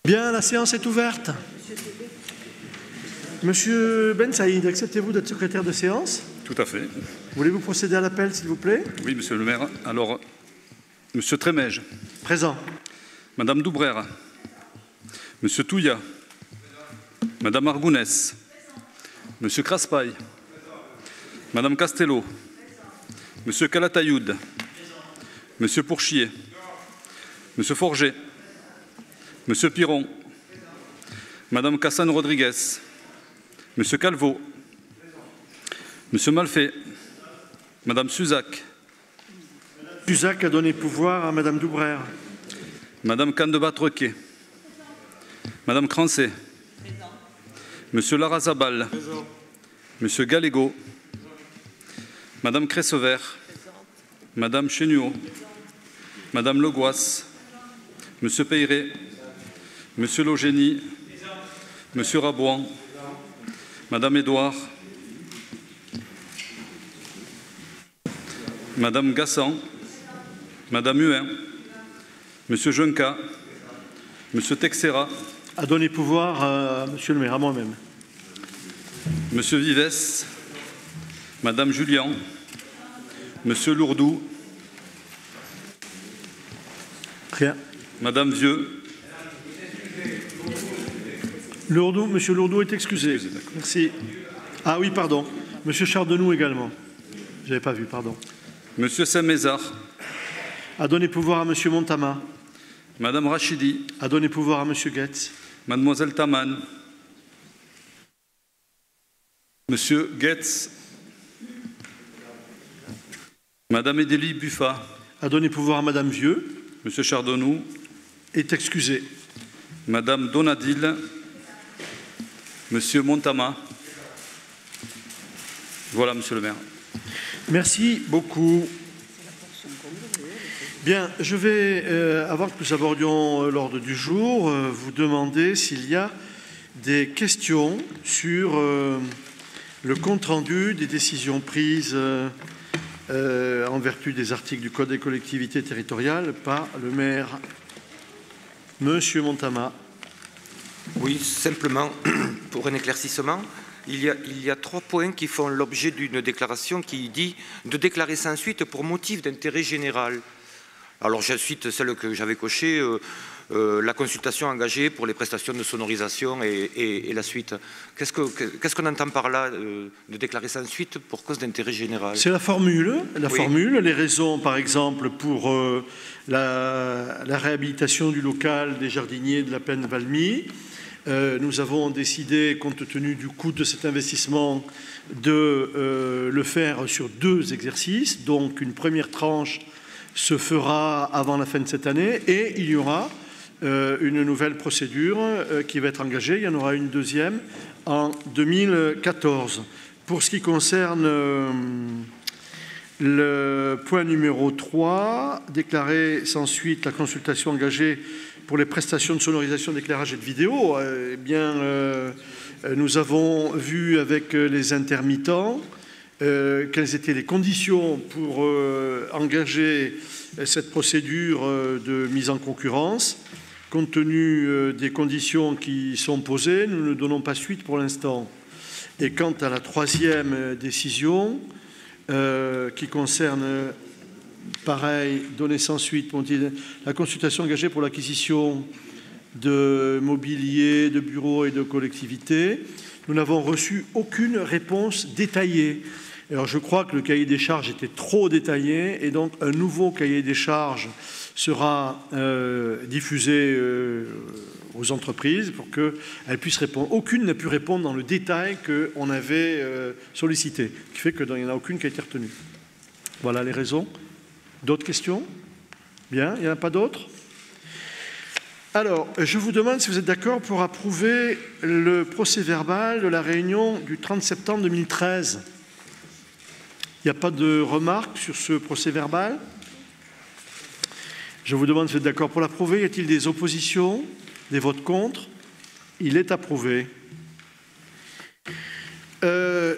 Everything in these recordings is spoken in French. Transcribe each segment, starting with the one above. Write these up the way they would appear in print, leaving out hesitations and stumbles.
Bien, la séance est ouverte. Monsieur Ben Saïd, acceptez-vous d'être secrétaire de séance? Tout à fait. Voulez-vous procéder à l'appel, s'il vous plaît? Oui, monsieur le maire. Alors, monsieur Trémège. Présent. Madame Doubrère. Monsieur Touillat. Madame Argounès. Monsieur Craspaille. Madame Castello. Monsieur Calatayoud. Monsieur Pourchier. Monsieur Forget. Monsieur Piron. Madame Cassane Rodriguez. Monsieur Calvo. Monsieur Malfait. Madame Suzac. Suzac a donné pouvoir à Madame Doubrère. Madame Candebat-Trequet. Madame Crancé. Monsieur Larazabal. Monsieur Galégo. Madame Cressevert. Madame Chénuot. Madame Legoisse. Monsieur Peyret. Monsieur Logénie. Monsieur Rabouan. Madame Édouard. Madame Gassan. Madame Huin. Monsieur Junca. Monsieur Texera. A donné pouvoir à Monsieur le maire, à moi-même. Monsieur Vives. Madame Julien. Monsieur Lourdou. Rien. Madame Vieux. Lourdou, Monsieur Lourdou est excusé. Merci. Ah oui, pardon. Monsieur Chardenoux également. Je n'avais pas vu, pardon. Monsieur Saint-Mézard. A donné pouvoir à Monsieur Montama. Madame Rachidi. A donné pouvoir à Monsieur Goetz. Mademoiselle Taman. Monsieur Goetz. Madame Edélie Buffat. A donné pouvoir à Madame Vieux. Monsieur Chardenoux. Est excusé. Madame Donadille. Monsieur Montama. Voilà, monsieur le maire. Merci beaucoup. Bien, je vais, avant que nous abordions l'ordre du jour, vous demander s'il y a des questions sur le compte-rendu des décisions prises en vertu des articles du Code des collectivités territoriales par le maire. Monsieur Montama. Oui, simplement, pour un éclaircissement, il y a 3 points qui font l'objet d'une déclaration qui dit de déclarer sans suite pour motif d'intérêt général. Alors, je cite celle que j'avais cochée, la consultation engagée pour les prestations de sonorisation et la suite. Qu'est-ce qu'on entend par là, de déclarer sans suite pour cause d'intérêt général? C'est la formule. Oui. Formule, les raisons, par exemple, pour la réhabilitation du local des jardiniers de la Plaine Valmy. Nous avons décidé, compte tenu du coût de cet investissement, de le faire sur 2 exercices. Donc, une première tranche se fera avant la fin de cette année et il y aura une nouvelle procédure qui va être engagée. Il y en aura une deuxième en 2014. Pour ce qui concerne le point numéro 3, déclarer sans suite la consultation engagée pour les prestations de sonorisation, d'éclairage et de vidéo, eh bien, nous avons vu avec les intermittents quelles étaient les conditions pour engager cette procédure de mise en concurrence. Compte tenu des conditions qui sont posées, nous ne donnons pas suite pour l'instant. Et quant à la 3e décision, qui concerne, pareil, donner sans suite, la consultation engagée pour l'acquisition de mobilier, de bureaux et de collectivités, nous n'avons reçu aucune réponse détaillée. Alors je crois que le cahier des charges était trop détaillé et donc un nouveau cahier des charges sera diffusé aux entreprises pour qu'elles puissent répondre. Aucune n'a pu répondre dans le détail qu'on avait sollicité, ce qui fait qu'il n'y en a aucune qui a été retenue. Voilà les raisons. D'autres questions? Bien, il n'y en a pas d'autres? Alors, je vous demande si vous êtes d'accord pour approuver le procès-verbal de la réunion du 30 septembre 2013. Il n'y a pas de remarques sur ce procès-verbal? Je vous demande si vous êtes d'accord pour l'approuver. Y a-t-il des oppositions? Des votes contre? Il est approuvé.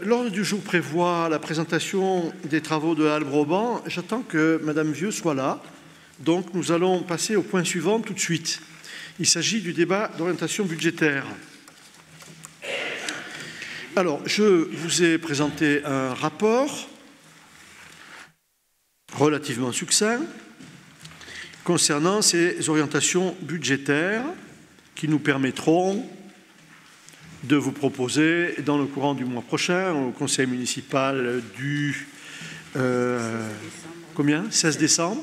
L'ordre du jour prévoit la présentation des travaux de Halle Broban. J'attends que Madame Vieux soit là. Donc nous allons passer au point suivant tout de suite, Il s'agit du débat d'orientation budgétaire. Alors, je vous ai présenté un rapport relativement succinct concernant ces orientations budgétaires qui nous permettront de vous proposer dans le courant du mois prochain au conseil municipal du 16 décembre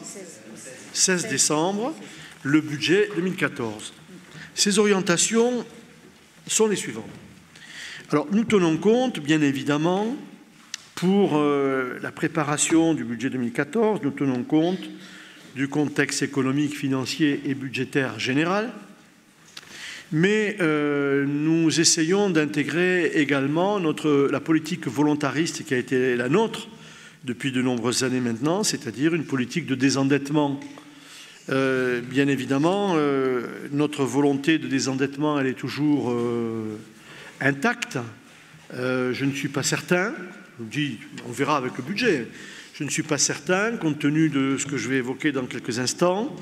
16 décembre, le budget 2014. Ces orientations sont les suivantes. Alors, nous tenons compte, bien évidemment, pour la préparation du budget 2014, nous tenons compte du contexte économique, financier et budgétaire général, mais nous essayons d'intégrer également la politique volontariste qui a été la nôtre depuis de nombreuses années maintenant, c'est-à-dire une politique de désendettement. Bien évidemment, notre volonté de désendettement, elle est toujours intacte. Je ne suis pas certain, je vous dis, on verra avec le budget, je ne suis pas certain, compte tenu de ce que je vais évoquer dans quelques instants,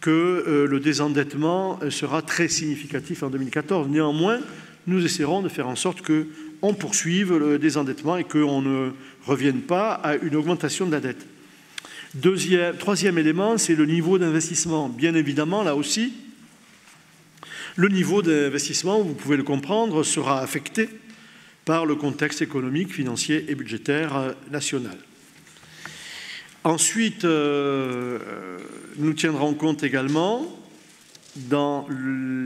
que le désendettement sera très significatif en 2014. Néanmoins, nous essaierons de faire en sorte qu'on poursuive le désendettement et qu'on ne revienne pas à une augmentation de la dette. Troisième élément, c'est le niveau d'investissement. Bien évidemment, là aussi, le niveau d'investissement, vous pouvez le comprendre, sera affecté par le contexte économique, financier et budgétaire national. Ensuite, nous tiendrons compte également, dans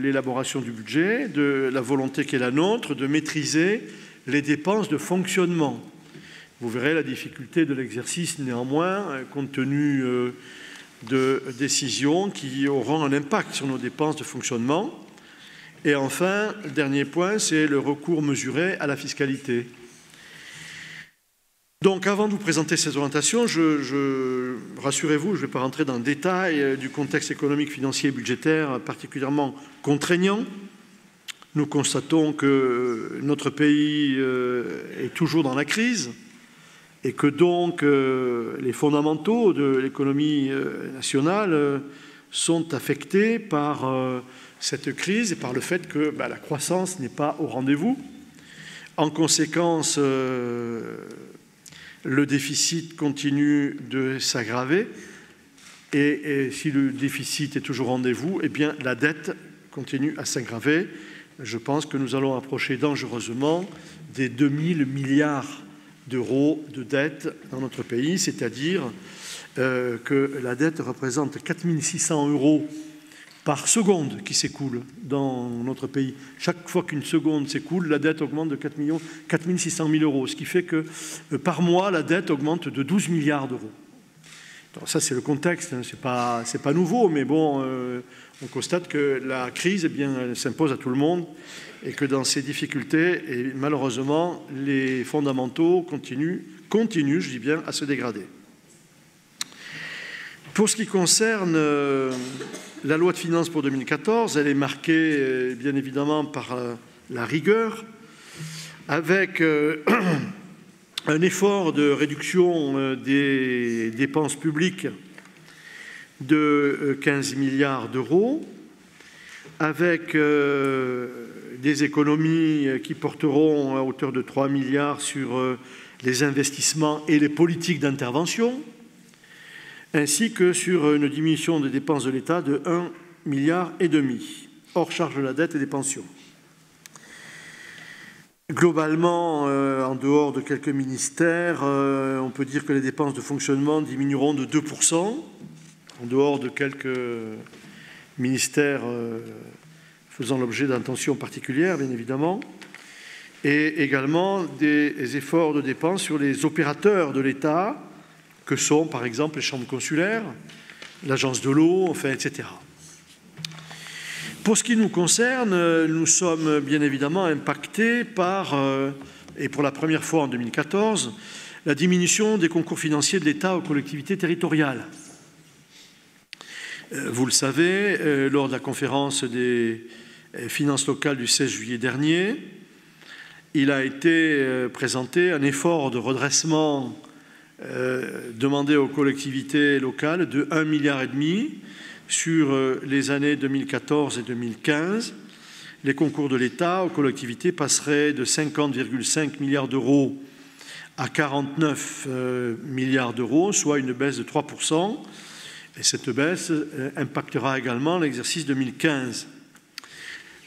l'élaboration du budget, de la volonté qui est la nôtre de maîtriser les dépenses de fonctionnement. Vous verrez la difficulté de l'exercice, néanmoins, compte tenu de décisions qui auront un impact sur nos dépenses de fonctionnement. Et enfin, le dernier point, c'est le recours mesuré à la fiscalité. Donc, avant de vous présenter ces orientations, rassurez-vous, je ne vais pas rentrer dans le détail du contexte économique, financier et budgétaire particulièrement contraignant. Nous constatons que notre pays est toujours dans la crise et que donc les fondamentaux de l'économie nationale sont affectés par cette crise et par le fait que la croissance n'est pas au rendez-vous. En conséquence, le déficit continue de s'aggraver et si le déficit est toujours au rendez-vous, eh bien la dette continue à s'aggraver. Je pense que nous allons approcher dangereusement des 2000 milliards d'euros de dette dans notre pays, c'est-à-dire que la dette représente 4600 euros par seconde qui s'écoule dans notre pays. Chaque fois qu'une seconde s'écoule, la dette augmente de 4 600 000 euros, ce qui fait que par mois, la dette augmente de 12 milliards d'euros. Donc ça, c'est le contexte, hein. C'est pas nouveau, mais bon, on constate que la crise, eh bien, elle s'impose à tout le monde et que dans ces difficultés, et malheureusement, les fondamentaux continuent, je dis bien, à se dégrader. Pour ce qui concerne la loi de finances pour 2014, elle est marquée bien évidemment par la rigueur, avec un effort de réduction des dépenses publiques de 15 milliards d'euros, avec des économies qui porteront à hauteur de 3 milliards sur les investissements et les politiques d'intervention, ainsi que sur une diminution des dépenses de l'État de 1,5 milliard, hors charge de la dette et des pensions. Globalement, en dehors de quelques ministères, on peut dire que les dépenses de fonctionnement diminueront de 2%, en dehors de quelques ministères faisant l'objet d'intentions particulières, bien évidemment, et également des efforts de dépenses sur les opérateurs de l'État, que sont par exemple les chambres consulaires, l'agence de l'eau, enfin, etc. Pour ce qui nous concerne, nous sommes bien évidemment impactés par, et pour la première fois en 2014, la diminution des concours financiers de l'État aux collectivités territoriales. Vous le savez, lors de la conférence des finances locales du 16 juillet dernier, il a été présenté un effort de redressement demandé aux collectivités locales de 1,5 milliard sur les années 2014 et 2015. Les concours de l'État aux collectivités passeraient de 50,5 milliards d'euros à 49 milliards d'euros, soit une baisse de 3%. Et cette baisse impactera également l'exercice 2015.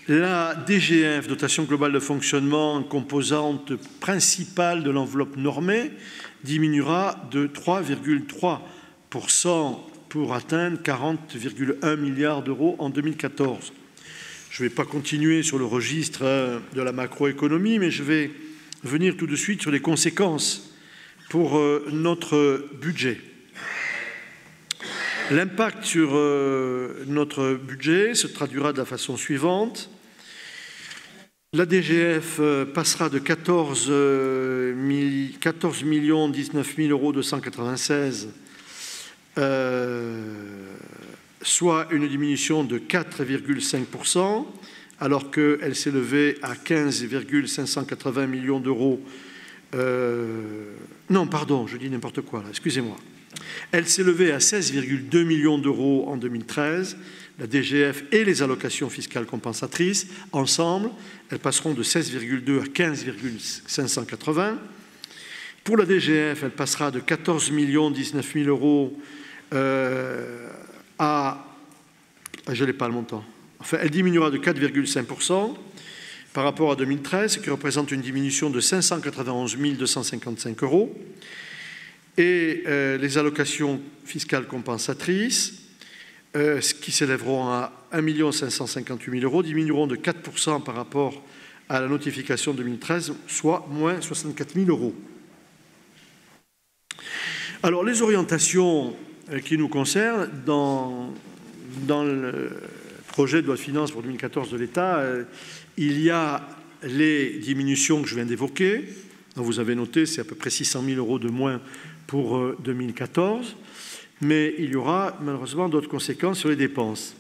La DGF, dotation globale de fonctionnement, composante principale de l'enveloppe normée, diminuera de 3,3% pour atteindre 40,1 milliards d'euros en 2014. Je ne vais pas continuer sur le registre de la macroéconomie, mais je vais venir tout de suite sur les conséquences pour notre budget. L'impact sur notre budget se traduira de la façon suivante. La DGF passera de 14 19 296 soit une diminution de 4,5%, alors qu'elle s'élevait à 15 580 millions d'euros. Non, pardon, je dis n'importe quoi, là, excusez-moi. Elle s'élevait à 16,2 millions d'euros en 2013. La DGF et les allocations fiscales compensatrices, ensemble, elles passeront de 16,2 à 15,580. Pour la DGF, elle passera de 14 19 000 euros à... Je n'ai pas le montant. Enfin, elle diminuera de 4,5% par rapport à 2013, ce qui représente une diminution de 591 255 euros. Et les allocations fiscales compensatrices, ce qui s'élèveront à 1 558 000 euros, diminueront de 4% par rapport à la notification 2013, soit moins 64 000 euros. Alors, les orientations qui nous concernent dans le projet de loi de finances pour 2014 de l'État, il y a les diminutions que je viens d'évoquer. Vous avez noté, c'est à peu près 600 000 euros de moins pour 2014. Mais il y aura malheureusement d'autres conséquences sur les dépenses.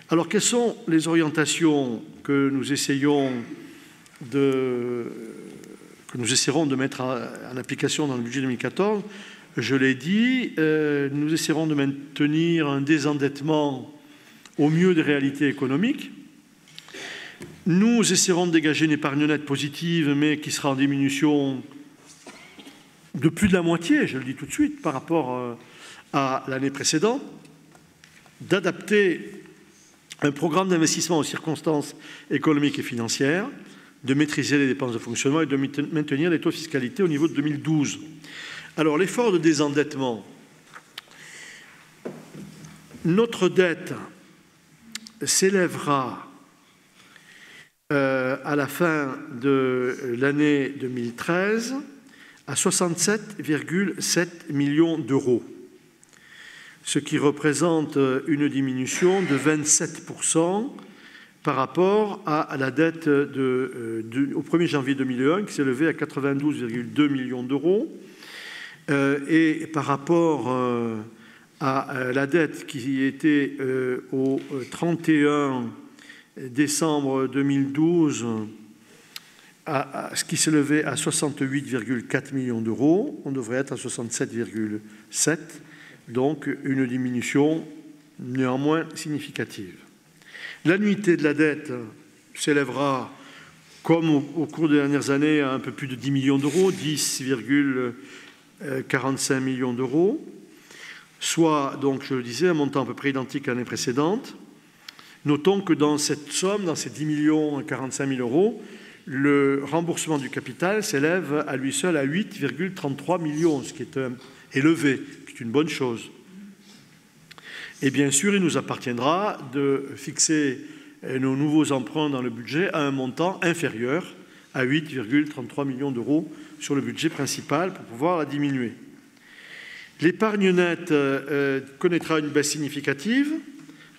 Alors, quelles sont les orientations que nous essayerons de mettre en application dans le budget 2014 ? Je l'ai dit, nous essaierons de maintenir un désendettement au mieux des réalités économiques. Nous essaierons de dégager une épargne nette positive, mais qui sera en diminution de plus de la moitié, je le dis tout de suite, par rapport à l'année précédente, d'adapter un programme d'investissement aux circonstances économiques et financières, de maîtriser les dépenses de fonctionnement et de maintenir les taux de fiscalité au niveau de 2012. Alors, l'effort de désendettement, notre dette s'élèvera à la fin de l'année 2013 à 67,7 millions d'euros, ce qui représente une diminution de 27% par rapport à la dette au 1er janvier 2001 qui s'est élevée à 92,2 millions d'euros et par rapport à la dette qui était au 31 décembre 2012 ce qui s'élevait à 68,4 millions d'euros, on devrait être à 67,7, donc une diminution néanmoins significative. L'annuité de la dette s'élèvera, comme au cours des dernières années, à un peu plus de 10 millions d'euros, 10,45 millions d'euros, soit, donc je le disais, un montant à peu près identique à l'année précédente. Notons que dans cette somme, dans ces 10 millions 45 000 euros, le remboursement du capital s'élève à lui seul à 8,33 millions, ce qui est élevé, ce qui est une bonne chose. Et bien sûr, il nous appartiendra de fixer nos nouveaux emprunts dans le budget à un montant inférieur à 8,33 millions d'euros sur le budget principal pour pouvoir la diminuer. L'épargne nette connaîtra une baisse significative.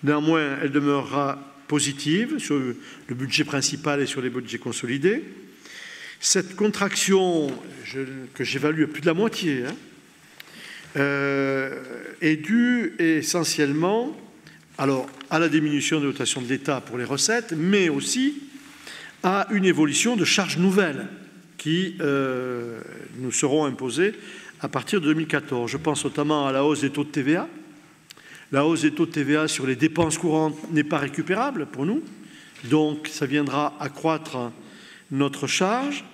Néanmoins, elle demeurera positive sur le budget principal et sur les budgets consolidés. Cette contraction, que j'évalue à plus de la moitié, est due essentiellement alors, à la diminution de dotation de l'État pour les recettes, mais aussi à une évolution de charges nouvelles qui nous seront imposées à partir de 2014. Je pense notamment à la hausse des taux de TVA, La hausse des taux de TVA sur les dépenses courantes n'est pas récupérable pour nous, donc ça viendra accroître notre charge.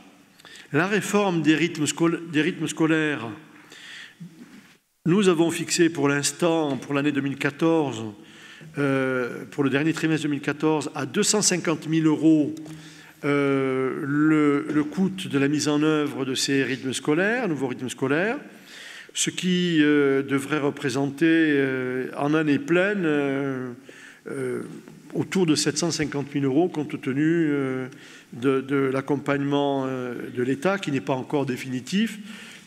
La réforme des rythmes scolaires, nous avons fixé pour l'instant, pour l'année 2014, pour le dernier trimestre 2014, à 250 000 € le coût de la mise en œuvre de ces rythmes scolaires, nouveaux rythmes scolaires, ce qui devrait représenter en année pleine autour de 750 000 € compte tenu de l'accompagnement de l'État qui n'est pas encore définitif,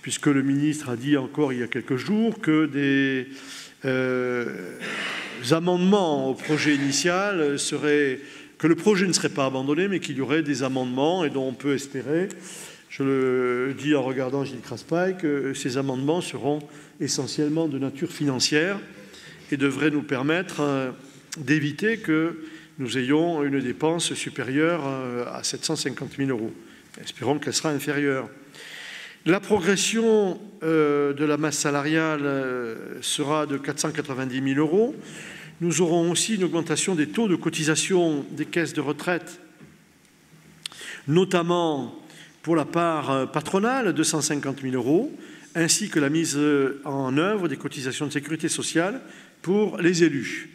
puisque le ministre a dit encore il y a quelques jours que des amendements au projet initial seraient, que le projet ne serait pas abandonné, mais qu'il y aurait des amendements et dont on peut espérer, je le dis en regardant Gilles Craspail, que ces amendements seront essentiellement de nature financière et devraient nous permettre d'éviter que nous ayons une dépense supérieure à 750 000 €. Espérons qu'elle sera inférieure. La progression de la masse salariale sera de 490 000 €. Nous aurons aussi une augmentation des taux de cotisation des caisses de retraite, notamment pour la part patronale, 250 000 €, ainsi que la mise en œuvre des cotisations de sécurité sociale pour les élus.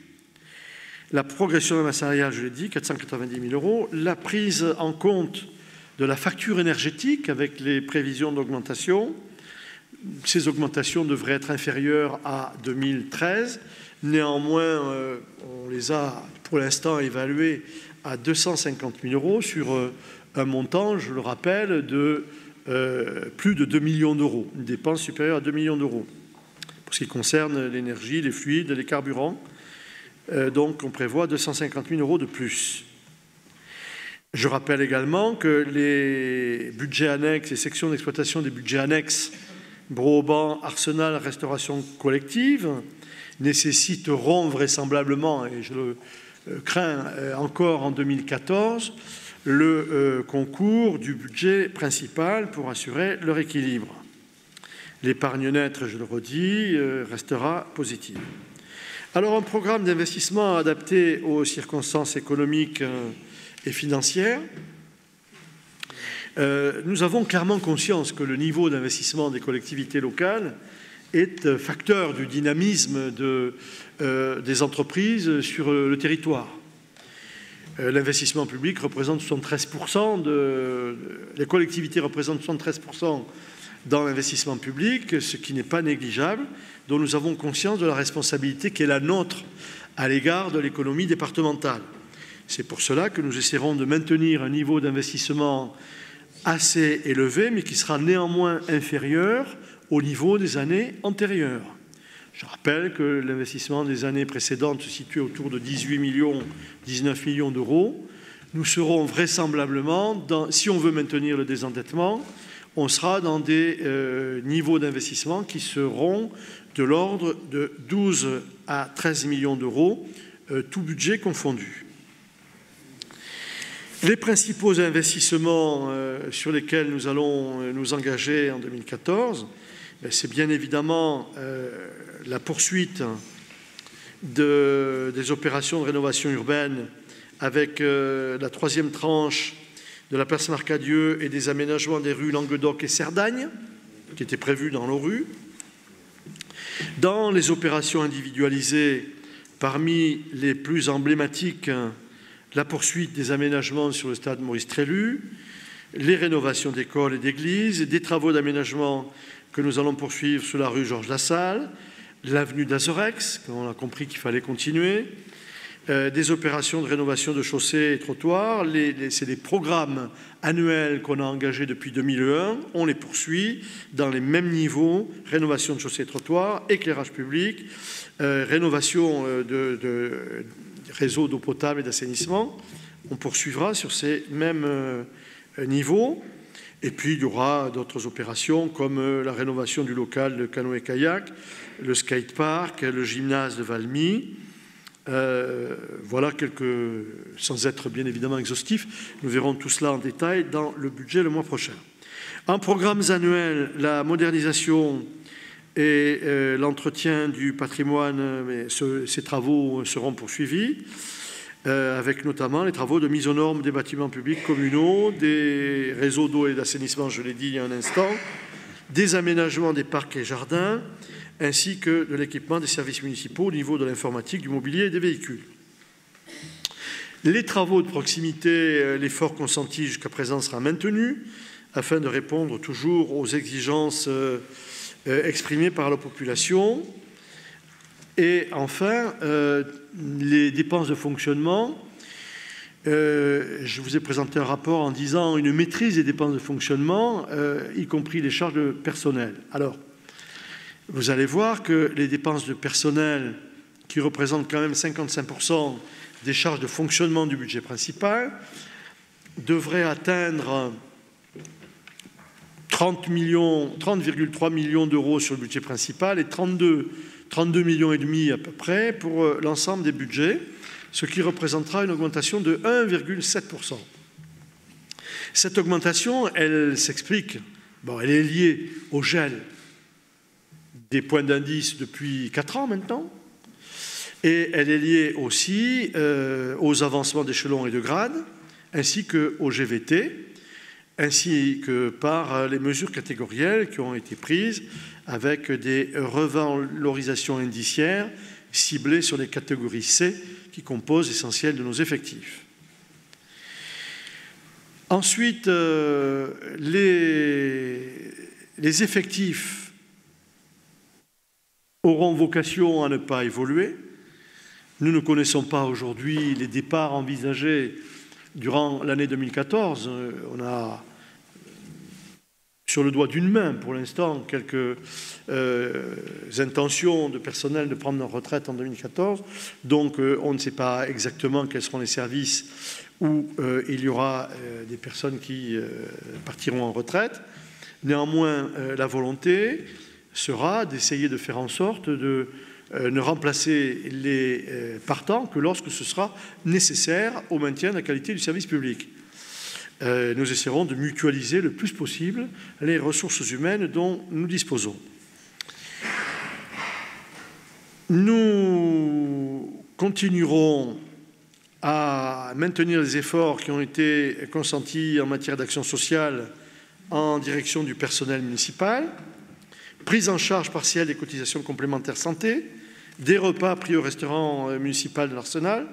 La progression de la masse salariale, je l'ai dit, 490 000 €. La prise en compte de la facture énergétique avec les prévisions d'augmentation. Ces augmentations devraient être inférieures à 2013. Néanmoins, on les a pour l'instant évaluées à 250 000 € sur un montant, je le rappelle, de plus de 2 millions d'euros, une dépense supérieure à 2 millions d'euros, pour ce qui concerne l'énergie, les fluides, les carburants. Donc on prévoit 250 000 € de plus. Je rappelle également que les budgets annexes, les sections d'exploitation des budgets annexes, Broban, Arsenal, Restauration collective, nécessiteront vraisemblablement, et je le crains encore en 2014, le concours du budget principal pour assurer leur équilibre. L'épargne nette, je le redis, restera positive. Alors, un programme d'investissement adapté aux circonstances économiques et financières. Nous avons clairement conscience que le niveau d'investissement des collectivités locales est facteur du dynamisme des entreprises sur le territoire. L'investissement public représente 73%, les collectivités représentent 73% dans l'investissement public, ce qui n'est pas négligeable, dont nous avons conscience de la responsabilité qui est la nôtre à l'égard de l'économie départementale. C'est pour cela que nous essaierons de maintenir un niveau d'investissement assez élevé, mais qui sera néanmoins inférieur au niveau des années antérieures. Je rappelle que l'investissement des années précédentes se situait autour de 18 millions, 19 millions d'euros. Nous serons vraisemblablement, si on veut maintenir le désendettement, on sera dans des niveaux d'investissement qui seront de l'ordre de 12 à 13 millions d'euros, tout budget confondu. Les principaux investissements sur lesquels nous allons nous engager en 2014, c'est bien évidemment la poursuite des opérations de rénovation urbaine avec la troisième tranche de la place Marcadieu et des aménagements des rues Languedoc et Cerdagne, qui étaient prévus dans l'ORU. Dans les opérations individualisées, parmi les plus emblématiques, la poursuite des aménagements sur le stade Maurice Trélu, les rénovations d'écoles et d'églises, des travaux d'aménagement que nous allons poursuivre sur la rue Georges Lassalle, l'avenue d'Azorex, on a compris qu'il fallait continuer, des opérations de rénovation de chaussées et trottoirs. C'est des programmes annuels qu'on a engagés depuis 2001. On les poursuit dans les mêmes niveaux, rénovation de chaussées et trottoirs, éclairage public, rénovation de réseaux d'eau potable et d'assainissement. On poursuivra sur ces mêmes niveaux. Et puis, il y aura d'autres opérations comme la rénovation du local de canoë-kayak, le skatepark, le gymnase de Valmy. Voilà sans être bien évidemment exhaustif, nous verrons tout cela en détail dans le budget le mois prochain. En programmes annuels, la modernisation et l'entretien du patrimoine, ces travaux seront poursuivis, avec notamment les travaux de mise aux normes des bâtiments publics communaux, des réseaux d'eau et d'assainissement, je l'ai dit il y a un instant, des aménagements des parcs et jardins, ainsi que de l'équipement des services municipaux au niveau de l'informatique, du mobilier et des véhicules. Les travaux de proximité, l'effort consenti jusqu'à présent sera maintenu, afin de répondre toujours aux exigences exprimées par la population. Et enfin, les dépenses de fonctionnement, je vous ai présenté un rapport en disant une maîtrise des dépenses de fonctionnement, y compris les charges de personnel. Alors, vous allez voir que les dépenses de personnel, qui représentent quand même 55% des charges de fonctionnement du budget principal, devraient atteindre 30,3 millions d'euros sur le budget principal et 32,5 millions à peu près pour l'ensemble des budgets, ce qui représentera une augmentation de 1,7%. Cette augmentation, elle s'explique, elle est liée au gel des points d'indice depuis 4 ans maintenant, et elle est liée aussi aux avancements d'échelons et de grades, ainsi qu'au GVT, ainsi que par les mesures catégorielles qui ont été prises avec des revalorisations indiciaires ciblées sur les catégories C qui composent l'essentiel de nos effectifs. Ensuite, les effectifs auront vocation à ne pas évoluer. Nous ne connaissons pas aujourd'hui les départs envisagés durant l'année 2014. On a sur le doigt d'une main, pour l'instant, quelques intentions de personnel de prendre leur retraite en 2014. Donc, on ne sait pas exactement quels seront les services où il y aura des personnes qui partiront en retraite. Néanmoins, la volonté sera d'essayer de faire en sorte de ne remplacer les partants que lorsque ce sera nécessaire au maintien de la qualité du service public. Nous essaierons de mutualiser le plus possible les ressources humaines dont nous disposons. Nous continuerons à maintenir les efforts qui ont été consentis en matière d'action sociale en direction du personnel municipal, prise en charge partielle des cotisations complémentaires santé, des repas pris au restaurant municipal de l'Arsenal,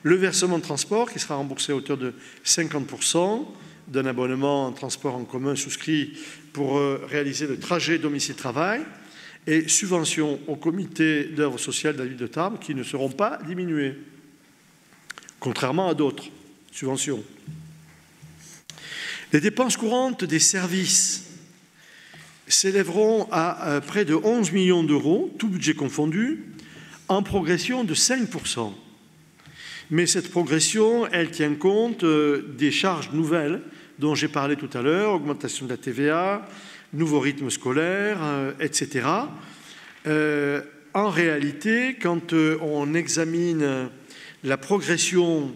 le versement de transport qui sera remboursé à hauteur de 50% d'un abonnement en transport en commun souscrit pour réaliser le trajet domicile-travail et subventions au comité d'œuvre sociale de la ville de Tarbes qui ne seront pas diminuées, contrairement à d'autres subventions. Les dépenses courantes des services s'élèveront à près de 11 millions d'euros, tout budget confondu, en progression de 5%. Mais cette progression, elle tient compte des charges nouvelles dont j'ai parlé tout à l'heure, augmentation de la TVA, nouveaux rythmes scolaires, etc. En réalité, quand on examine la progression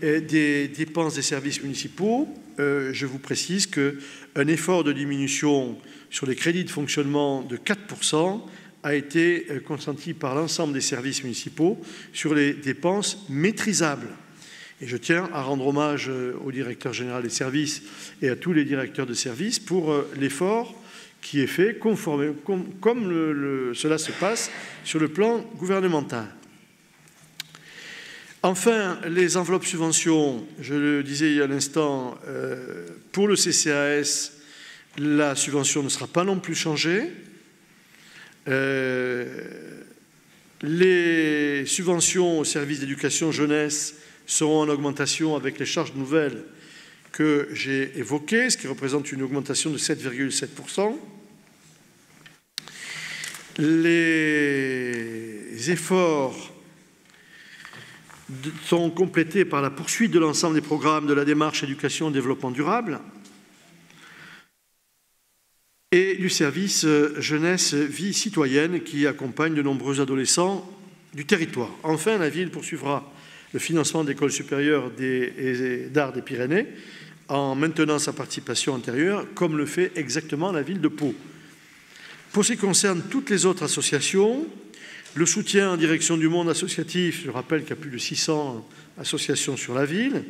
des dépenses des services municipaux, je vous précise qu'un effort de diminution sur les crédits de fonctionnement de 4% a été consenti par l'ensemble des services municipaux sur les dépenses maîtrisables. Et je tiens à rendre hommage au directeur général des services et à tous les directeurs de services pour l'effort qui est fait comme cela se passe sur le plan gouvernemental. Enfin, les enveloppes subventions, je le disais il y a un instant, pour le CCAS, la subvention ne sera pas non plus changée. Les subventions aux services d'éducation jeunesse seront en augmentation avec les charges nouvelles que j'ai évoquées, ce qui représente une augmentation de 7,7%. Les efforts sont complétés par la poursuite de l'ensemble des programmes de la démarche éducation et développement durable et du service jeunesse vie citoyenne qui accompagne de nombreux adolescents du territoire. Enfin, la ville poursuivra le financement d'écoles supérieures d'art des Pyrénées en maintenant sa participation antérieure, comme le fait exactement la ville de Pau. Pour ce qui concerne toutes les autres associations, le soutien en direction du monde associatif, je rappelle qu'il y a plus de 600 associations sur la ville,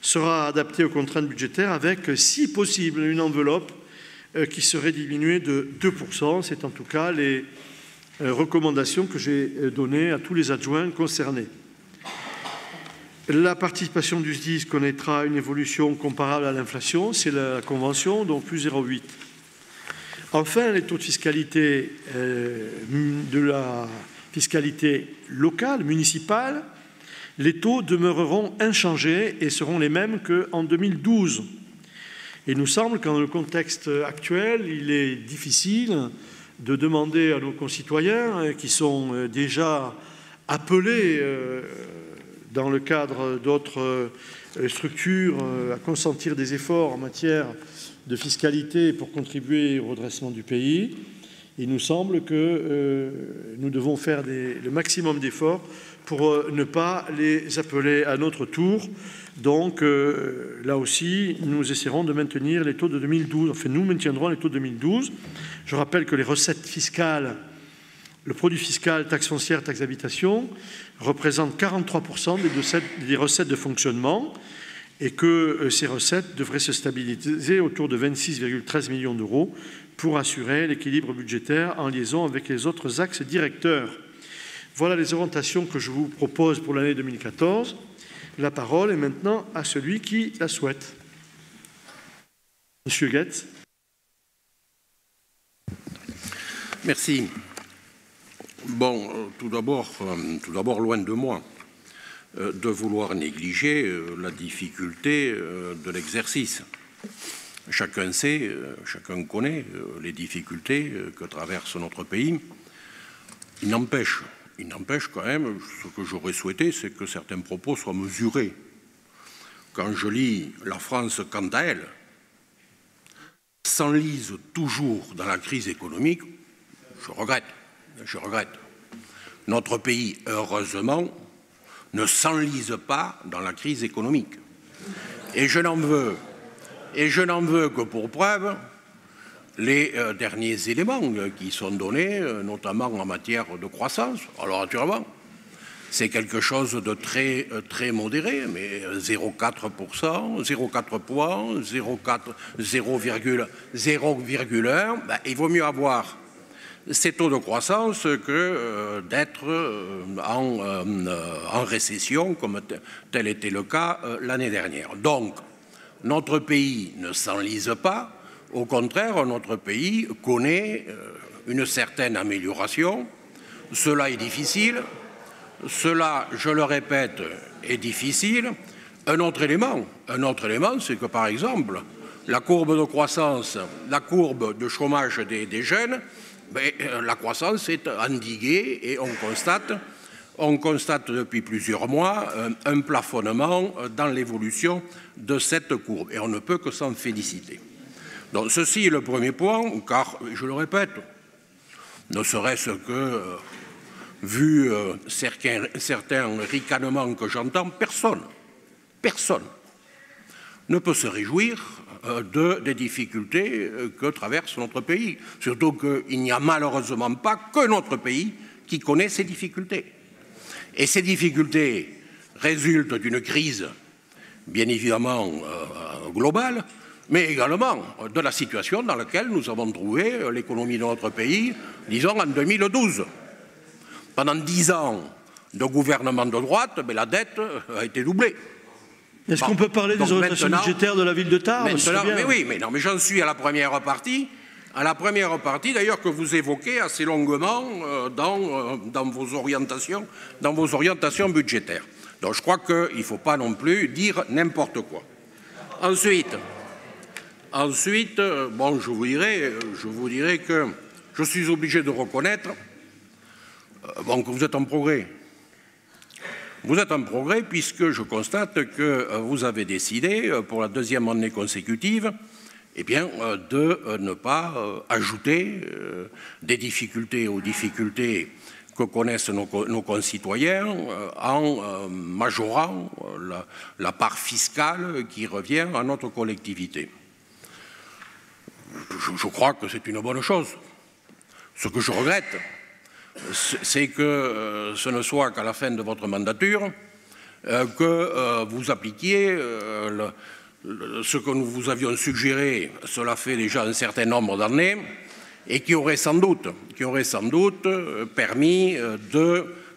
sera adapté aux contraintes budgétaires avec, si possible, une enveloppe qui serait diminuée de 2%. C'est en tout cas les recommandations que j'ai données à tous les adjoints concernés. La participation du SDIS connaîtra une évolution comparable à l'inflation, c'est la convention, donc plus 0,8. Enfin, les taux de fiscalité de la fiscalité locale, municipale, les taux demeureront inchangés et seront les mêmes qu'en 2012. Et il nous semble qu'en le contexte actuel, il est difficile de demander à nos concitoyens qui sont déjà appelés dans le cadre d'autres structures à consentir des efforts en matière de fiscalité pour contribuer au redressement du pays. Il nous semble que nous devons faire le maximum d'efforts pour ne pas les appeler à notre tour. Donc, là aussi, nous essaierons de maintenir les taux de 2012. Enfin, nous maintiendrons les taux de 2012. Je rappelle que les recettes fiscales, le produit fiscal, taxe foncière, taxe d'habitation, représente 43% des recettes de fonctionnement et que ces recettes devraient se stabiliser autour de 26,13 millions d'euros pour assurer l'équilibre budgétaire en liaison avec les autres axes directeurs. Voilà les orientations que je vous propose pour l'année 2014. La parole est maintenant à celui qui la souhaite. Monsieur Goetz. Merci. Bon, tout d'abord, loin de moi de vouloir négliger la difficulté de l'exercice. Chacun sait, chacun connaît les difficultés que traverse notre pays. Il n'empêche quand même, ce que j'aurais souhaité, c'est que certains propos soient mesurés. Quand je lis la France, quant à elle, s'enlise toujours dans la crise économique, je regrette. Notre pays, heureusement, ne s'enlise pas dans la crise économique. Et je n'en veux que pour preuve les derniers éléments qui sont donnés, notamment en matière de croissance. Alors, naturellement, c'est quelque chose de très, très modéré, mais 0,4%, 0,4 points, 0,1, ben, il vaut mieux avoir ces taux de croissance que d'être en récession, comme tel était le cas l'année dernière. Donc, notre pays ne s'enlise pas. Au contraire, notre pays connaît une certaine amélioration. Cela est difficile. Cela, je le répète, est difficile. Un autre élément, c'est que, par exemple, la courbe de croissance, la courbe de chômage des jeunes, la croissance est endiguée et on constate depuis plusieurs mois un plafonnement dans l'évolution de cette courbe. Et on ne peut que s'en féliciter. Donc ceci est le premier point, car, je le répète, ne serait-ce que, vu certains ricanements que j'entends, personne ne peut se réjouir des difficultés que traverse notre pays. Surtout qu'il n'y a malheureusement pas que notre pays qui connaît ces difficultés. Et ces difficultés résultent d'une crise, bien évidemment, globale, mais également de la situation dans laquelle nous avons trouvé l'économie de notre pays, disons, en 2012. Pendant 10 ans de gouvernement de droite, la dette a été doublée. Est-ce qu'on peut parler des orientations budgétaires de la ville de Tarbes? Mais oui, mais j'en suis à la première partie, d'ailleurs, que vous évoquez assez longuement dans vos orientations budgétaires. Donc je crois qu'il ne faut pas non plus dire n'importe quoi. Ensuite, bon, je vous dirais que je suis obligé de reconnaître que vous êtes en progrès. Vous êtes en progrès puisque je constate que vous avez décidé, pour la deuxième année consécutive, de ne pas ajouter des difficultés aux difficultés que connaissent nos concitoyens en majorant la part fiscale qui revient à notre collectivité. Je crois que c'est une bonne chose. Ce que je regrette, c'est que ce ne soit qu'à la fin de votre mandature que vous appliquiez ce que nous vous avions suggéré. Cela fait déjà un certain nombre d'années et qui aurait sans doute permis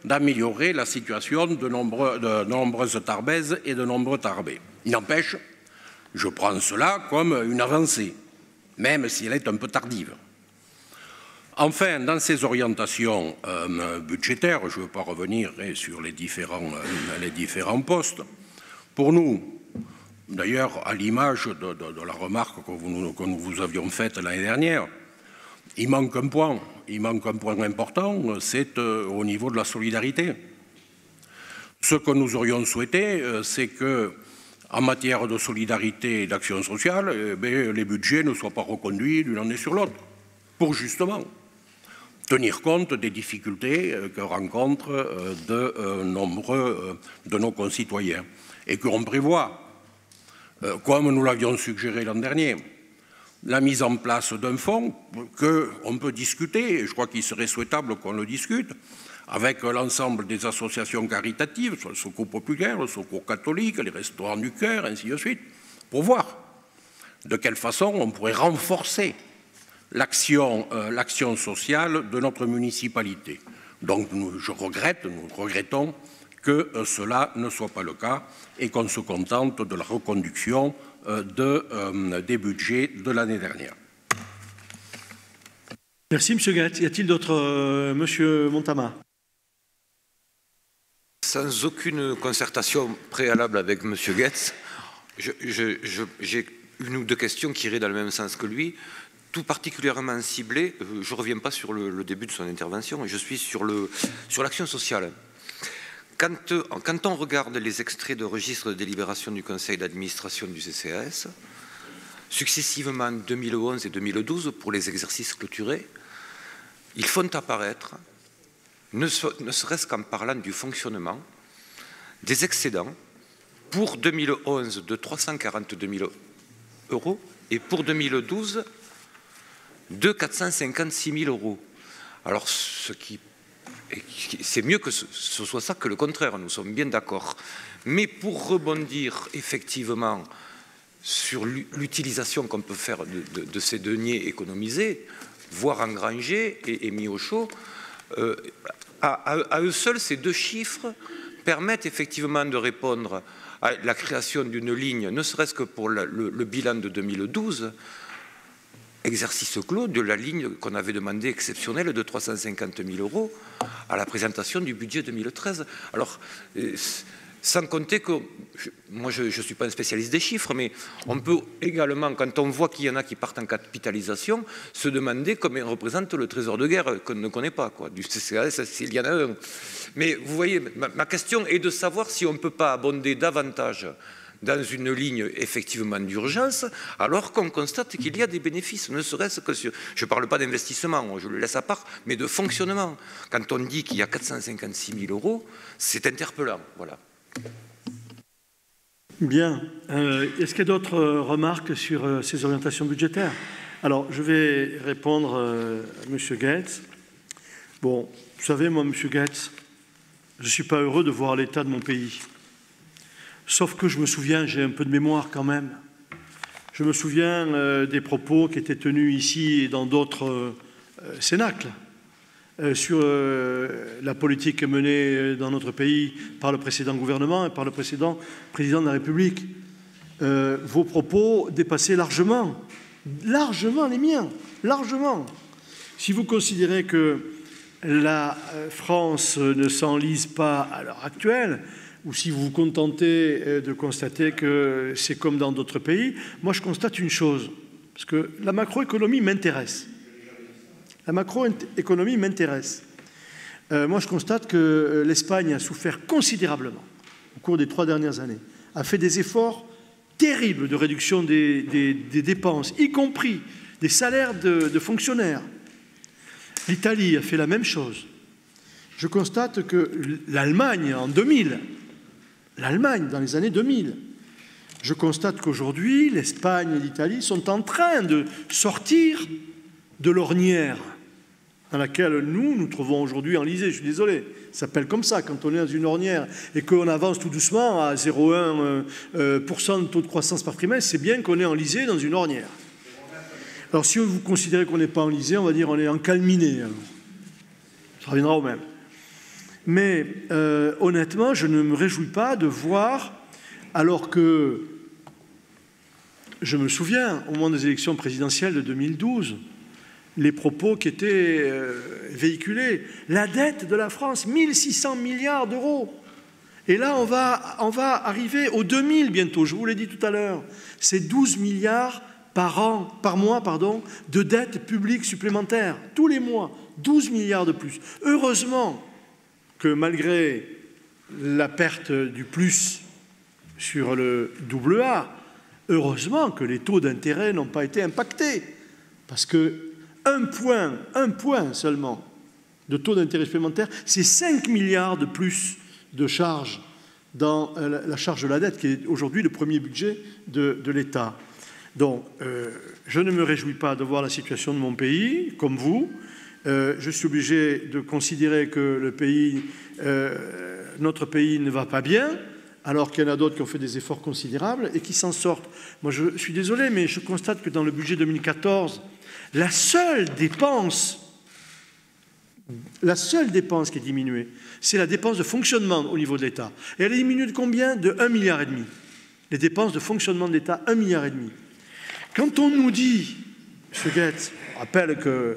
d'améliorer la situation de nombreuses Tarbaises et de nombreux Tarbais. Il n'empêche, je prends cela comme une avancée, même si elle est un peu tardive. Enfin, dans ces orientations budgétaires, je ne veux pas revenir sur les différents postes. Pour nous, d'ailleurs, à l'image de la remarque que nous vous avions faite l'année dernière, il manque un point important, c'est au niveau de la solidarité. Ce que nous aurions souhaité, c'est que, en matière de solidarité et d'action sociale, les budgets ne soient pas reconduits d'une année sur l'autre, pour justement tenir compte des difficultés que rencontrent de nombreux de nos concitoyens et qu'on prévoit, comme nous l'avions suggéré l'an dernier, la mise en place d'un fonds qu'on peut discuter, et je crois qu'il serait souhaitable qu'on le discute, avec l'ensemble des associations caritatives, soit le Secours populaire, le Secours catholique, les Restaurants du Cœur, ainsi de suite, pour voir de quelle façon on pourrait renforcer l'action sociale de notre municipalité. Donc nous regrettons que cela ne soit pas le cas et qu'on se contente de la reconduction des budgets de l'année dernière. Merci, M. Guetz. Y a-t-il d'autres... Monsieur Montama. Sans aucune concertation préalable avec M. Guetz, j'ai une ou deux questions qui iraient dans le même sens que lui, tout particulièrement ciblées. Je ne reviens pas sur le début de son intervention, je suis sur l'action sociale. Quand on regarde les extraits de registre de délibération du conseil d'administration du CCAS, successivement 2011 et 2012, pour les exercices clôturés, ils font apparaître, ne serait-ce qu'en parlant du fonctionnement, des excédents pour 2011 de 342 000 € et pour 2012 de 456 000 €. Alors, c'est mieux que ce soit ça que le contraire, nous sommes bien d'accord. Mais pour rebondir effectivement sur l'utilisation qu'on peut faire de ces deniers économisés, voire engrangés et mis au chaud, à eux seuls, ces deux chiffres permettent effectivement de répondre à la création d'une ligne, ne serait-ce que pour le bilan de 2012, exercice clos de la ligne qu'on avait demandé exceptionnelle de 350 000 € à la présentation du budget 2013. Alors, sans compter que, moi je ne suis pas un spécialiste des chiffres, mais on peut également, quand on voit qu'il y en a qui partent en capitalisation, se demander combien représente le trésor de guerre qu'on ne connaît pas, quoi, du CCAS, s'il y en a un. Mais vous voyez, ma question est de savoir si on ne peut pas abonder davantage dans une ligne effectivement d'urgence, alors qu'on constate qu'il y a des bénéfices, ne serait-ce que sur... Je ne parle pas d'investissement, je le laisse à part, mais de fonctionnement. Quand on dit qu'il y a 456 000 €, c'est interpellant. Voilà. Bien. Est-ce qu'il y a d'autres remarques sur ces orientations budgétaires? Alors, je vais répondre à M. Guetz. Bon, vous savez, moi, M. Guetz, je ne suis pas heureux de voir l'état de mon pays. Sauf que je me souviens, j'ai un peu de mémoire quand même, je me souviens des propos qui étaient tenus ici et dans d'autres cénacles sur la politique menée dans notre pays par le précédent gouvernement et par le précédent président de la République. Vos propos dépassaient largement les miens, largement. Si vous considérez que la France ne s'enlise pas à l'heure actuelle, ou si vous vous contentez de constater que c'est comme dans d'autres pays, moi je constate une chose, parce que la macroéconomie m'intéresse. La macroéconomie m'intéresse. Moi je constate que l'Espagne a souffert considérablement au cours des 3 dernières années, a fait des efforts terribles de réduction des dépenses, y compris des salaires de fonctionnaires. L'Italie a fait la même chose. Je constate que l'Allemagne en 2000, l'Allemagne dans les années 2000. Je constate qu'aujourd'hui, l'Espagne et l'Italie sont en train de sortir de l'ornière. dans laquelle nous trouvons aujourd'hui enlisés. Je suis désolé, ça s'appelle comme ça quand on est dans une ornière et qu'on avance tout doucement à 0,1% de taux de croissance par trimestre, c'est bien qu'on est enlisé dans une ornière. Alors si vous considérez qu'on n'est pas enlisé, on va dire on est encalminé. Alors. Ça reviendra au même. Mais honnêtement, je ne me réjouis pas de voir, alors que je me souviens, au moment des élections présidentielles de 2012, les propos qui étaient véhiculés. La dette de la France, 1 600 milliards d'euros. Et là, on va arriver aux 2000 bientôt, je vous l'ai dit tout à l'heure. C'est 12 milliards par mois, de dettes publiques supplémentaires. Tous les mois, 12 milliards de plus. Heureusement que malgré la perte du plus sur le AA, heureusement que les taux d'intérêt n'ont pas été impactés. Parce que un point seulement de taux d'intérêt supplémentaire, c'est 5 milliards de plus de charges dans la charge de la dette, qui est aujourd'hui le premier budget de l'État. Donc, je ne me réjouis pas de voir la situation de mon pays, comme vous. Je suis obligé de considérer que notre pays ne va pas bien, alors qu'il y en a d'autres qui ont fait des efforts considérables et qui s'en sortent. Moi, je suis désolé, mais je constate que dans le budget 2014, la seule dépense qui est diminuée, c'est la dépense de fonctionnement au niveau de l'État. Et elle est diminuée de combien? De 1,5 milliard. Les dépenses de fonctionnement de l'État, 1,5 milliard. Quand on nous dit, M. Guetz, je rappelle qu'on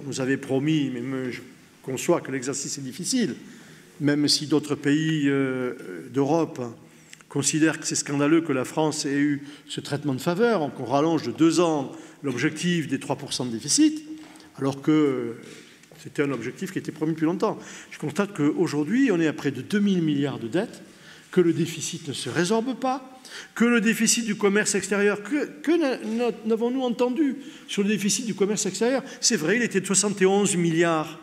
nous avait promis, mais je conçois que l'exercice est difficile, même si d'autres pays d'Europe considèrent que c'est scandaleux que la France ait eu ce traitement de faveur, qu'on rallonge de 2 ans l'objectif des 3% de déficit, alors que c'était un objectif qui était promis depuis longtemps. Je constate qu'aujourd'hui, on est à près de 2 000 milliards de dettes, que le déficit ne se résorbe pas, que le déficit du commerce extérieur, que n'avons-nous entendu sur le déficit du commerce extérieur? C'est vrai, il était de 71 milliards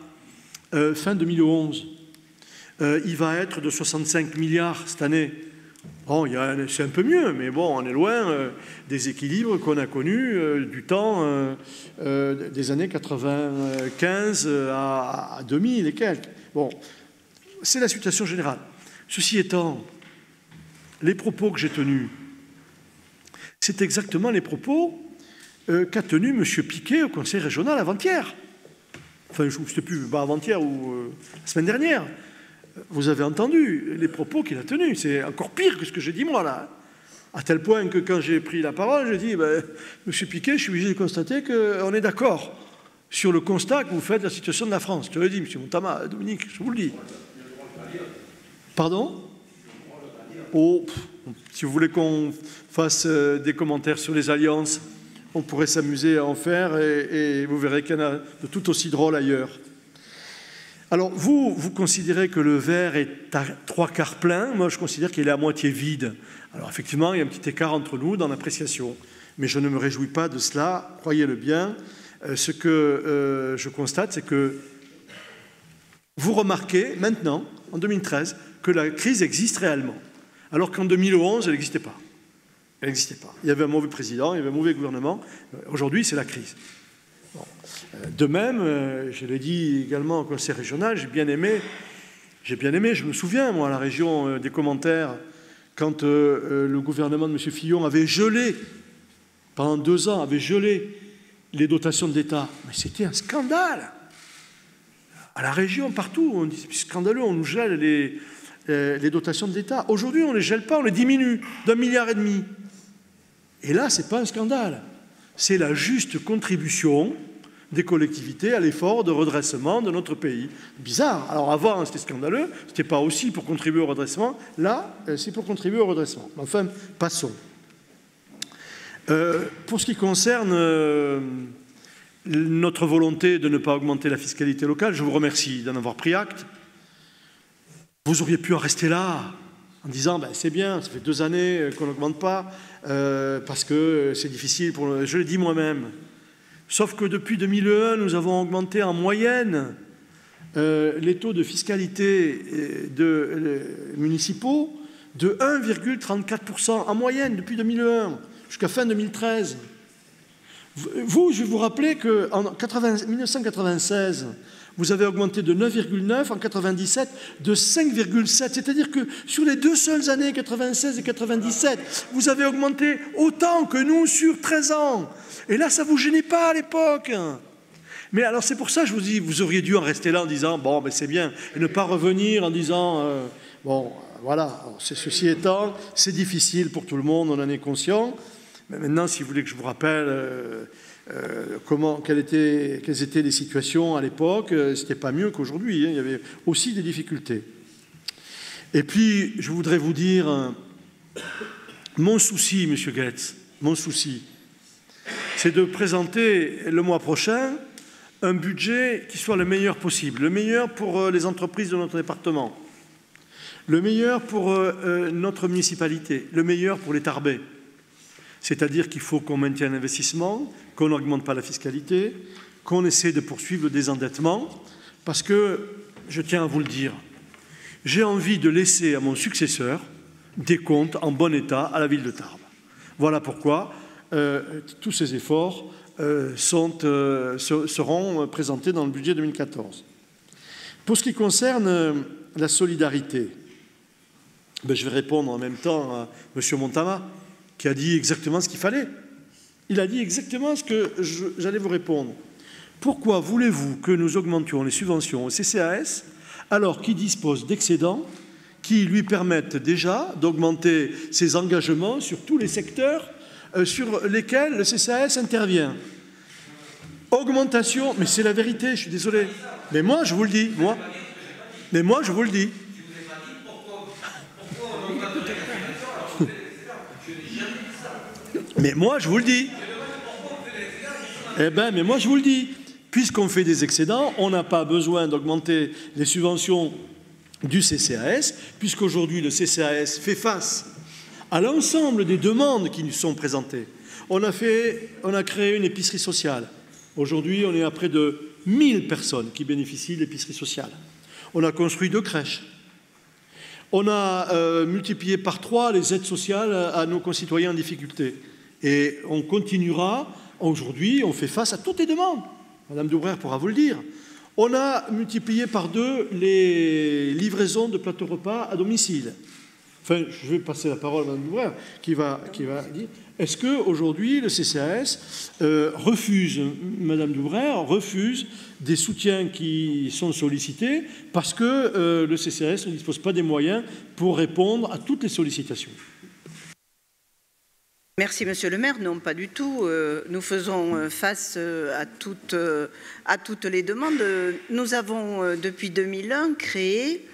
fin 2011. Il va être de 65 milliards cette année. Bon, c'est un peu mieux, mais bon, on est loin des équilibres qu'on a connus du temps des années 95 à 2000 et quelques. Bon, c'est la situation générale. Ceci étant, les propos que j'ai tenus, c'est exactement les propos qu'a tenus M. Piquet au Conseil régional avant-hier. Enfin, je ne sais plus, avant-hier ou la semaine dernière. Vous avez entendu les propos qu'il a tenus. C'est encore pire que ce que j'ai dit moi, là. À tel point que quand j'ai pris la parole, j'ai dit, Monsieur Piquet, je suis obligé de constater qu'on est d'accord sur le constat que vous faites de la situation de la France. Je te l'ai dit, M. Montama, Dominique, je vous le dis. Pardon? Oh, si vous voulez qu'on fasse des commentaires sur les alliances, on pourrait s'amuser à en faire et vous verrez qu'il y en a de tout aussi drôles ailleurs. Alors, vous considérez que le verre est à 3/4 plein. Moi, je considère qu'il est à moitié vide. Alors, effectivement, il y a un petit écart entre nous dans l'appréciation. Mais je ne me réjouis pas de cela, croyez-le bien. Ce que je constate, c'est que vous remarquez maintenant, en 2013, que la crise existe réellement. Alors qu'en 2011, elle n'existait pas. Elle n'existait pas. Il y avait un mauvais président, il y avait un mauvais gouvernement. Aujourd'hui, c'est la crise. Bon. De même, je l'ai dit également au Conseil régional, j'ai bien aimé, je me souviens, moi, à la région, des commentaires, quand le gouvernement de M. Fillon avait gelé, pendant 2 ans, avait gelé les dotations de l'État. Mais c'était un scandale. À la région, partout, on dit, c'est scandaleux, on nous gèle les dotations de l'État. Aujourd'hui, on ne les gèle pas, on les diminue d'1,5 milliard. Et là, ce n'est pas un scandale. C'est la juste contribution des collectivités à l'effort de redressement de notre pays. Bizarre. Alors avant, c'était scandaleux, ce n'était pas aussi pour contribuer au redressement. Là, c'est pour contribuer au redressement. Enfin, passons. Pour ce qui concerne notre volonté de ne pas augmenter la fiscalité locale, je vous remercie d'en avoir pris acte. Vous auriez pu en rester là, en disant c'est bien, ça fait 2 années qu'on n'augmente pas, parce que c'est difficile, je l'ai dit moi-même. Sauf que depuis 2001, nous avons augmenté en moyenne les taux de fiscalité municipaux de 1,34% en moyenne depuis 2001 jusqu'à fin 2013. Vous, je vais vous rappeler qu'en 1996, vous avez augmenté de 9,9, en 97 de 5,7. C'est-à-dire que sur les 2 seules années, 96 et 97, vous avez augmenté autant que nous sur 13 ans. Et là, ça ne vous gênait pas à l'époque. Mais alors c'est pour ça que je vous dis, vous auriez dû en rester là en disant, bon, ben c'est bien, et ne pas revenir en disant, bon, voilà, ceci étant, c'est difficile pour tout le monde, on en est conscient. Mais maintenant, si vous voulez que je vous rappelle quelles étaient les situations à l'époque, c'était pas mieux qu'aujourd'hui, hein, il y avait aussi des difficultés. Et puis, je voudrais vous dire, mon souci, M. Goetz, mon souci, c'est de présenter le mois prochain un budget qui soit le meilleur possible, le meilleur pour les entreprises de notre département, le meilleur pour notre municipalité, le meilleur pour les Tarbais. C'est-à-dire qu'il faut qu'on maintienne l'investissement, qu'on n'augmente pas la fiscalité, qu'on essaie de poursuivre le désendettement, parce que, je tiens à vous le dire, j'ai envie de laisser à mon successeur des comptes en bon état à la ville de Tarbes. Voilà pourquoi tous ces efforts seront présentés dans le budget 2014. Pour ce qui concerne la solidarité, ben, je vais répondre en même temps à M. Montama, qui a dit exactement ce qu'il fallait. Il a dit exactement ce que j'allais vous répondre. Pourquoi voulez-vous que nous augmentions les subventions au CCAS alors qu'il dispose d'excédents qui lui permettent déjà d'augmenter ses engagements sur tous les secteurs sur lesquels le CCAS intervient? Augmentation, mais c'est la vérité, je suis désolé. Mais moi, je vous le dis, moi. Mais moi, je vous le dis. Mais moi, je vous le dis. Eh bien, mais moi, je vous le dis. Puisqu'on fait des excédents, on n'a pas besoin d'augmenter les subventions du CCAS, puisqu'aujourd'hui, le CCAS fait face à l'ensemble des demandes qui nous sont présentées. On a créé une épicerie sociale. Aujourd'hui, on est à près de 1000 personnes qui bénéficient de l'épicerie sociale. On a construit 2 crèches. On a multiplié par 3 les aides sociales à nos concitoyens en difficulté. Et on continuera. Aujourd'hui, on fait face à toutes les demandes. Madame Doubrère pourra vous le dire. On a multiplié par 2 les livraisons de plateaux repas à domicile. Enfin, je vais passer la parole à Madame Doubrère qui va dire. Est-ce qu'aujourd'hui, le CCAS refuse, Madame Doubrère, refuse des soutiens qui sont sollicités parce que le CCAS ne dispose pas des moyens pour répondre à toutes les sollicitations? Merci, Monsieur le maire. Non, pas du tout. Nous faisons face à toutes les demandes. Nous avons, depuis 2001, créé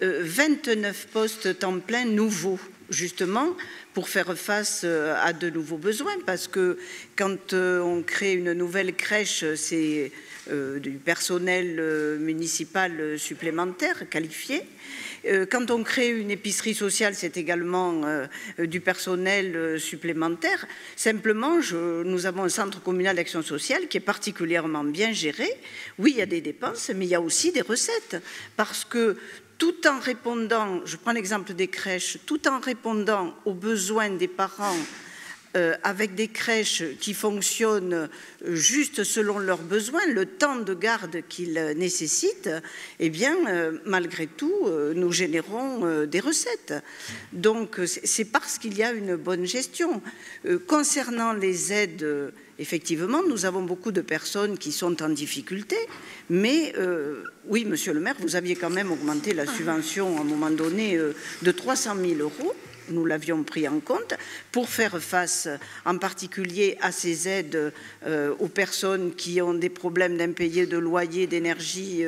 29 postes temps plein nouveaux, justement, pour faire face à de nouveaux besoins. Parce que quand on crée une nouvelle crèche, c'est du personnel municipal supplémentaire, qualifié. Quand on crée une épicerie sociale, c'est également du personnel supplémentaire. Simplement, nous avons un centre communal d'action sociale qui est particulièrement bien géré. Oui, il y a des dépenses, mais il y a aussi des recettes. Parce que tout en répondant, je prends l'exemple des crèches, tout en répondant aux besoins des parents avec des crèches qui fonctionnent juste selon leurs besoins, le temps de garde qu'ils nécessitent, eh bien, malgré tout, nous générons des recettes. Donc, c'est parce qu'il y a une bonne gestion. Concernant les aides, effectivement, nous avons beaucoup de personnes qui sont en difficulté, mais oui, Monsieur le maire, vous aviez quand même augmenté la subvention à un moment donné de 300 000 €. Nous l'avions pris en compte pour faire face en particulier à ces aides aux personnes qui ont des problèmes d'impayés de loyer, d'énergie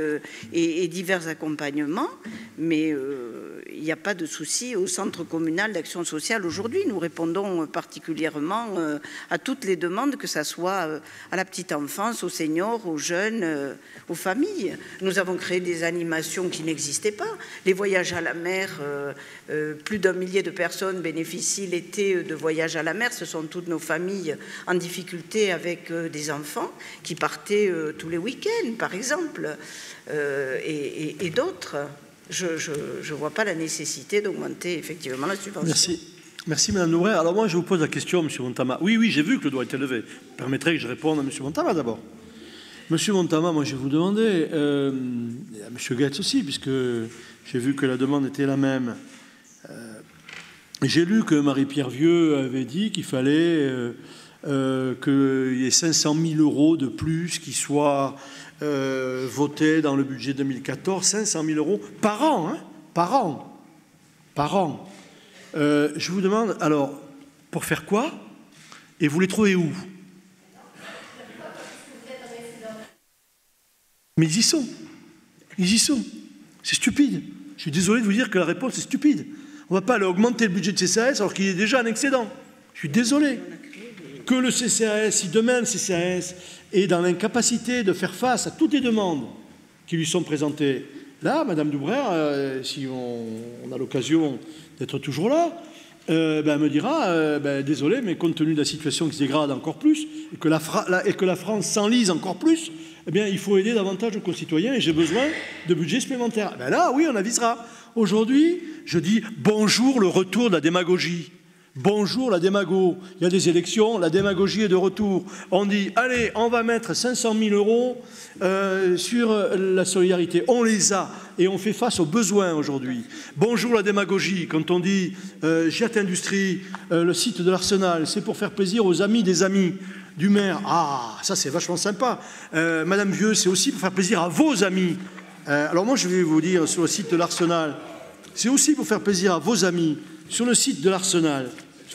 et divers accompagnements. Mais il n'y a pas de souci au centre communal d'action sociale aujourd'hui. Nous répondons particulièrement à toutes les demandes, que ce soit à la petite enfance, aux seniors, aux jeunes, aux familles. Nous avons créé des animations qui n'existaient pas. Les voyages à la mer, plus d'1 millier de personnes bénéficient l'été de voyages à la mer. Ce sont toutes nos familles en difficulté avec des enfants qui partaient tous les week-ends, par exemple, et d'autres. Je ne vois pas la nécessité d'augmenter effectivement la subvention. Merci. Merci Madame Noubret. Alors moi je vous pose la question, Monsieur Montama. Oui, j'ai vu que le doigt était levé. Vous permettrez que je réponde à Monsieur Montama d'abord. Monsieur Montama, moi je vais vous demander, et à Monsieur Gaetz aussi, puisque j'ai vu que la demande était la même. J'ai lu que Marie-Pierre Vieux avait dit qu'il fallait qu'il y ait 500 000 € de plus qui soient votés dans le budget 2014, 500 000 € par an, hein, par an. Je vous demande, alors, pour faire quoi? Et vous les trouvez où? Mais ils y sont. Ils y sont. C'est stupide. Je suis désolé de vous dire que la réponse est stupide. On ne va pas aller augmenter le budget de CCAS alors qu'il est déjà en excédent. Je suis désolé. Que le CCAS, si demain le CCAS est dans l'incapacité de faire face à toutes les demandes qui lui sont présentées, là, Madame Doubrère, si on a l'occasion d'être toujours là, elle me dira, désolé, mais compte tenu de la situation qui se dégrade encore plus, et que la France s'enlise encore plus, eh bien, il faut aider davantage nos concitoyens et j'ai besoin de budget supplémentaire. Là, oui, on avisera. Aujourd'hui, je dis bonjour le retour de la démagogie. Bonjour la démago. Il y a des élections, la démagogie est de retour. On dit, allez, on va mettre 500 000 € sur la solidarité. On les a et on fait face aux besoins aujourd'hui. Bonjour la démagogie. Quand on dit Jet Industrie, le site de l'Arsenal, c'est pour faire plaisir aux amis des amis du maire. Ah, ça c'est vachement sympa. Madame Vieux, c'est aussi pour faire plaisir à vos amis. Alors moi, je vais vous dire, sur le site de l'Arsenal, c'est aussi pour faire plaisir à vos amis. Sur le site de l'Arsenal,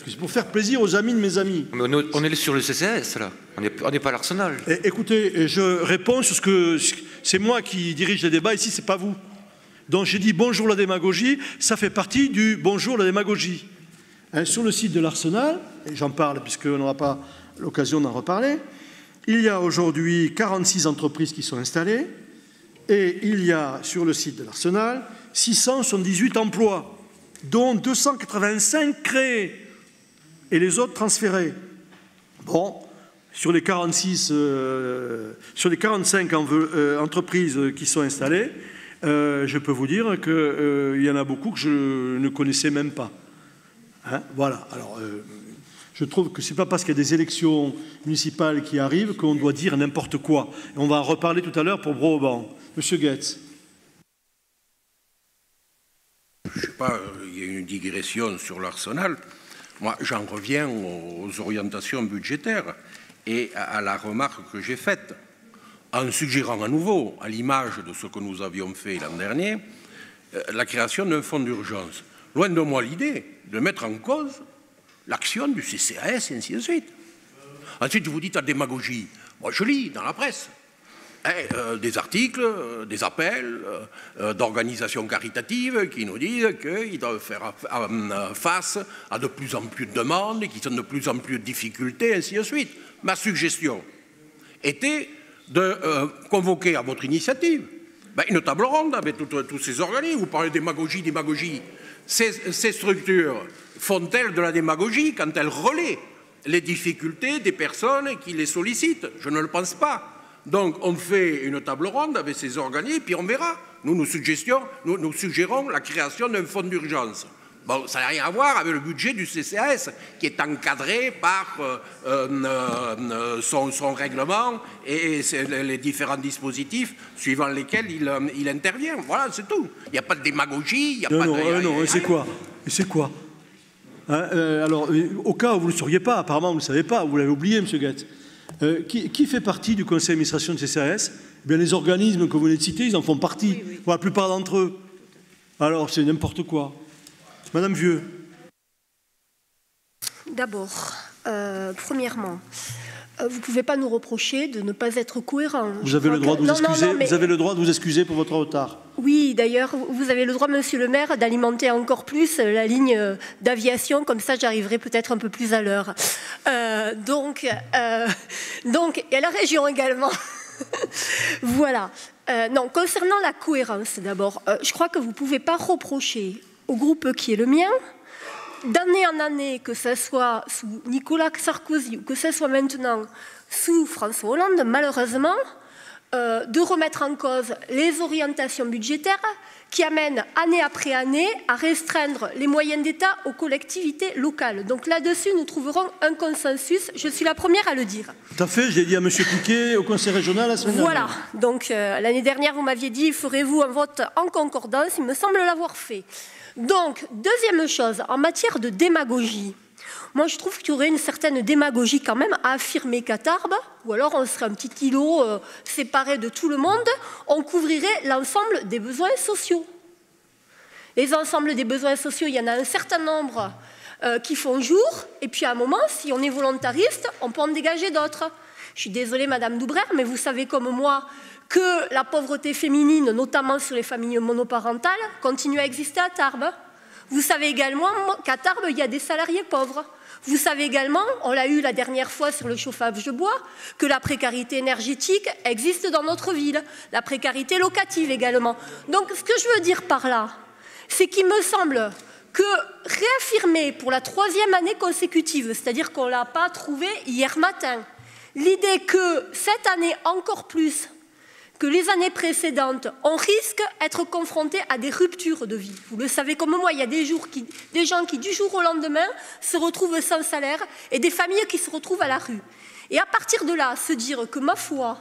c'est pour faire plaisir aux amis de mes amis. Mais on est sur le CCAS, là. On n'est pas à l'Arsenal. Écoutez, je réponds sur ce que... C'est moi qui dirige les débats, ici, c'est pas vous. Donc j'ai dit bonjour la démagogie, ça fait partie du bonjour la démagogie. Sur le site de l'Arsenal, et j'en parle puisqu'on n'aura pas l'occasion d'en reparler, il y a aujourd'hui 46 entreprises qui sont installées et il y a sur le site de l'Arsenal 678 emplois, dont 285 créés et les autres transférés. Bon, sur les 45 entreprises qui sont installées, je peux vous dire qu'il y en a beaucoup que je ne connaissais même pas. Hein, voilà. Alors, je trouve que ce n'est pas parce qu'il y a des élections municipales qui arrivent qu'on doit dire n'importe quoi. Et on va en reparler tout à l'heure pour Broban. Monsieur Gaetz. Je ne sais pas, il y a une digression sur l'Arsenal. Moi, j'en reviens aux orientations budgétaires et à la remarque que j'ai faite, en suggérant à nouveau, à l'image de ce que nous avions fait l'an dernier, la création d'un fonds d'urgence. Loin de moi l'idée de mettre en cause l'action du CCAS et ainsi de suite. Ensuite, vous dites la démagogie. Moi, je lis dans la presse des articles, des appels d'organisations caritatives qui nous disent qu'ils doivent faire face à de plus en plus de demandes et qu'ils ont de plus en plus de difficultés, ainsi de suite. Ma suggestion était de convoquer à votre initiative une table ronde avec tous ces organismes. Vous parlez de démagogie. Ces structures font-elles de la démagogie quand elles relaient les difficultés des personnes qui les sollicitent? Je ne le pense pas. Donc, on fait une table ronde avec ces organismes, puis on verra. Nous suggérons la création d'un fonds d'urgence. Bon, ça n'a rien à voir avec le budget du CCAS, qui est encadré par son règlement et les différents dispositifs suivant lesquels il intervient. Voilà, c'est tout. Il n'y a pas de démagogie, il n'y a pas de... Non, c'est quoi? Alors, au cas où vous ne le sauriez pas, apparemment vous ne le savez pas, vous l'avez oublié, M. Gaetz. Qui fait partie du conseil d'administration de CCAS? Eh bien, les organismes que vous venez de citer, ils en font partie, pour la plupart d'entre eux. Alors, c'est n'importe quoi. Madame Vieux. D'abord, premièrement, vous ne pouvez pas nous reprocher de ne pas être cohérent. Vous avez le droit de vous excuser. Vous avez le droit de vous excuser pour votre retard. Oui, d'ailleurs, vous avez le droit, Monsieur le maire, d'alimenter encore plus la ligne d'aviation. Comme ça, j'arriverai peut-être un peu plus à l'heure. Donc, et à la région également. Voilà. Non, concernant la cohérence, d'abord, je crois que vous ne pouvez pas reprocher au groupe qui est le mien, d'année en année, que ce soit sous Nicolas Sarkozy ou que ce soit maintenant sous François Hollande, malheureusement, de remettre en cause les orientations budgétaires qui amènent année après année à restreindre les moyens d'État aux collectivités locales. Donc là-dessus, nous trouverons un consensus. Je suis la première à le dire. Tout à fait, je l'ai dit à M. Piquet au Conseil régional la semaine dernière. Voilà, donc l'année dernière, vous m'aviez dit, ferez-vous un vote en concordance, il me semble l'avoir fait. Donc, deuxième chose, en matière de démagogie, moi, je trouve qu'il y aurait une certaine démagogie quand même à affirmer qu'à Tarbes, ou alors on serait un petit îlot séparé de tout le monde, on couvrirait l'ensemble des besoins sociaux. Les ensembles des besoins sociaux, il y en a un certain nombre qui font jour, et puis à un moment, si on est volontariste, on peut en dégager d'autres. Je suis désolée, Madame Doubrère, mais vous savez comme moi que la pauvreté féminine, notamment sur les familles monoparentales, continue à exister à Tarbes. Vous savez également qu'à Tarbes, il y a des salariés pauvres. Vous savez également, on l'a eu la dernière fois sur le chauffage de bois, que la précarité énergétique existe dans notre ville, la précarité locative également. Donc ce que je veux dire par là, c'est qu'il me semble que réaffirmer pour la 3e année consécutive, c'est-à-dire qu'on ne l'a pas trouvé hier matin, l'idée que cette année encore plus que les années précédentes, on risque d'être confronté à des ruptures de vie. Vous le savez comme moi, il y a des gens qui, du jour au lendemain, se retrouvent sans salaire et des familles qui se retrouvent à la rue. Et à partir de là, se dire que, ma foi,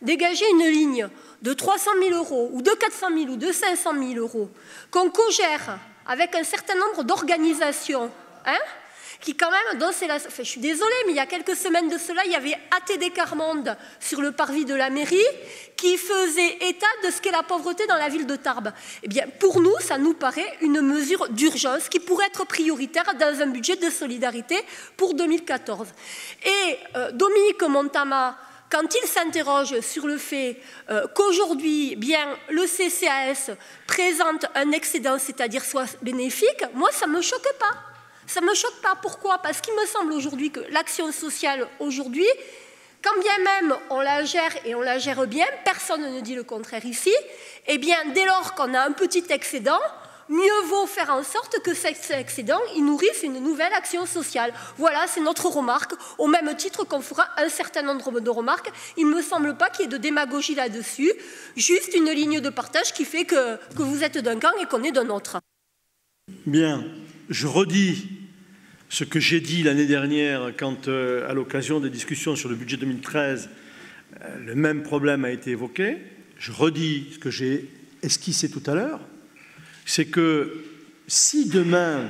dégager une ligne de 300 000 euros ou de 400 000 ou de 500 000 euros, qu'on co-gère avec un certain nombre d'organisations, qui quand même, je suis désolée, mais il y a quelques semaines de cela, il y avait ATD Carmonde sur le parvis de la mairie qui faisait état de ce qu'est la pauvreté dans la ville de Tarbes. Eh bien, pour nous, ça nous paraît une mesure d'urgence qui pourrait être prioritaire dans un budget de solidarité pour 2014. Et Dominique Montama, quand il s'interroge sur le fait qu'aujourd'hui, le CCAS présente un excédent, c'est-à-dire soit bénéfique, moi, ça ne me choque pas. Ça ne me choque pas. Pourquoi? Parce qu'il me semble aujourd'hui que l'action sociale, aujourd'hui, quand bien même on la gère et on la gère bien, personne ne dit le contraire ici, eh bien, dès lors qu'on a un petit excédent, mieux vaut faire en sorte que cet excédent, il nourrisse une nouvelle action sociale. Voilà, c'est notre remarque, au même titre qu'on fera un certain nombre de remarques. Il ne me semble pas qu'il y ait de démagogie là-dessus, juste une ligne de partage qui fait que vous êtes d'un camp et qu'on est d'un autre. Bien, je redis ce que j'ai dit l'année dernière quand, à l'occasion des discussions sur le budget 2013, le même problème a été évoqué. Je redis ce que j'ai esquissé tout à l'heure, c'est que si demain,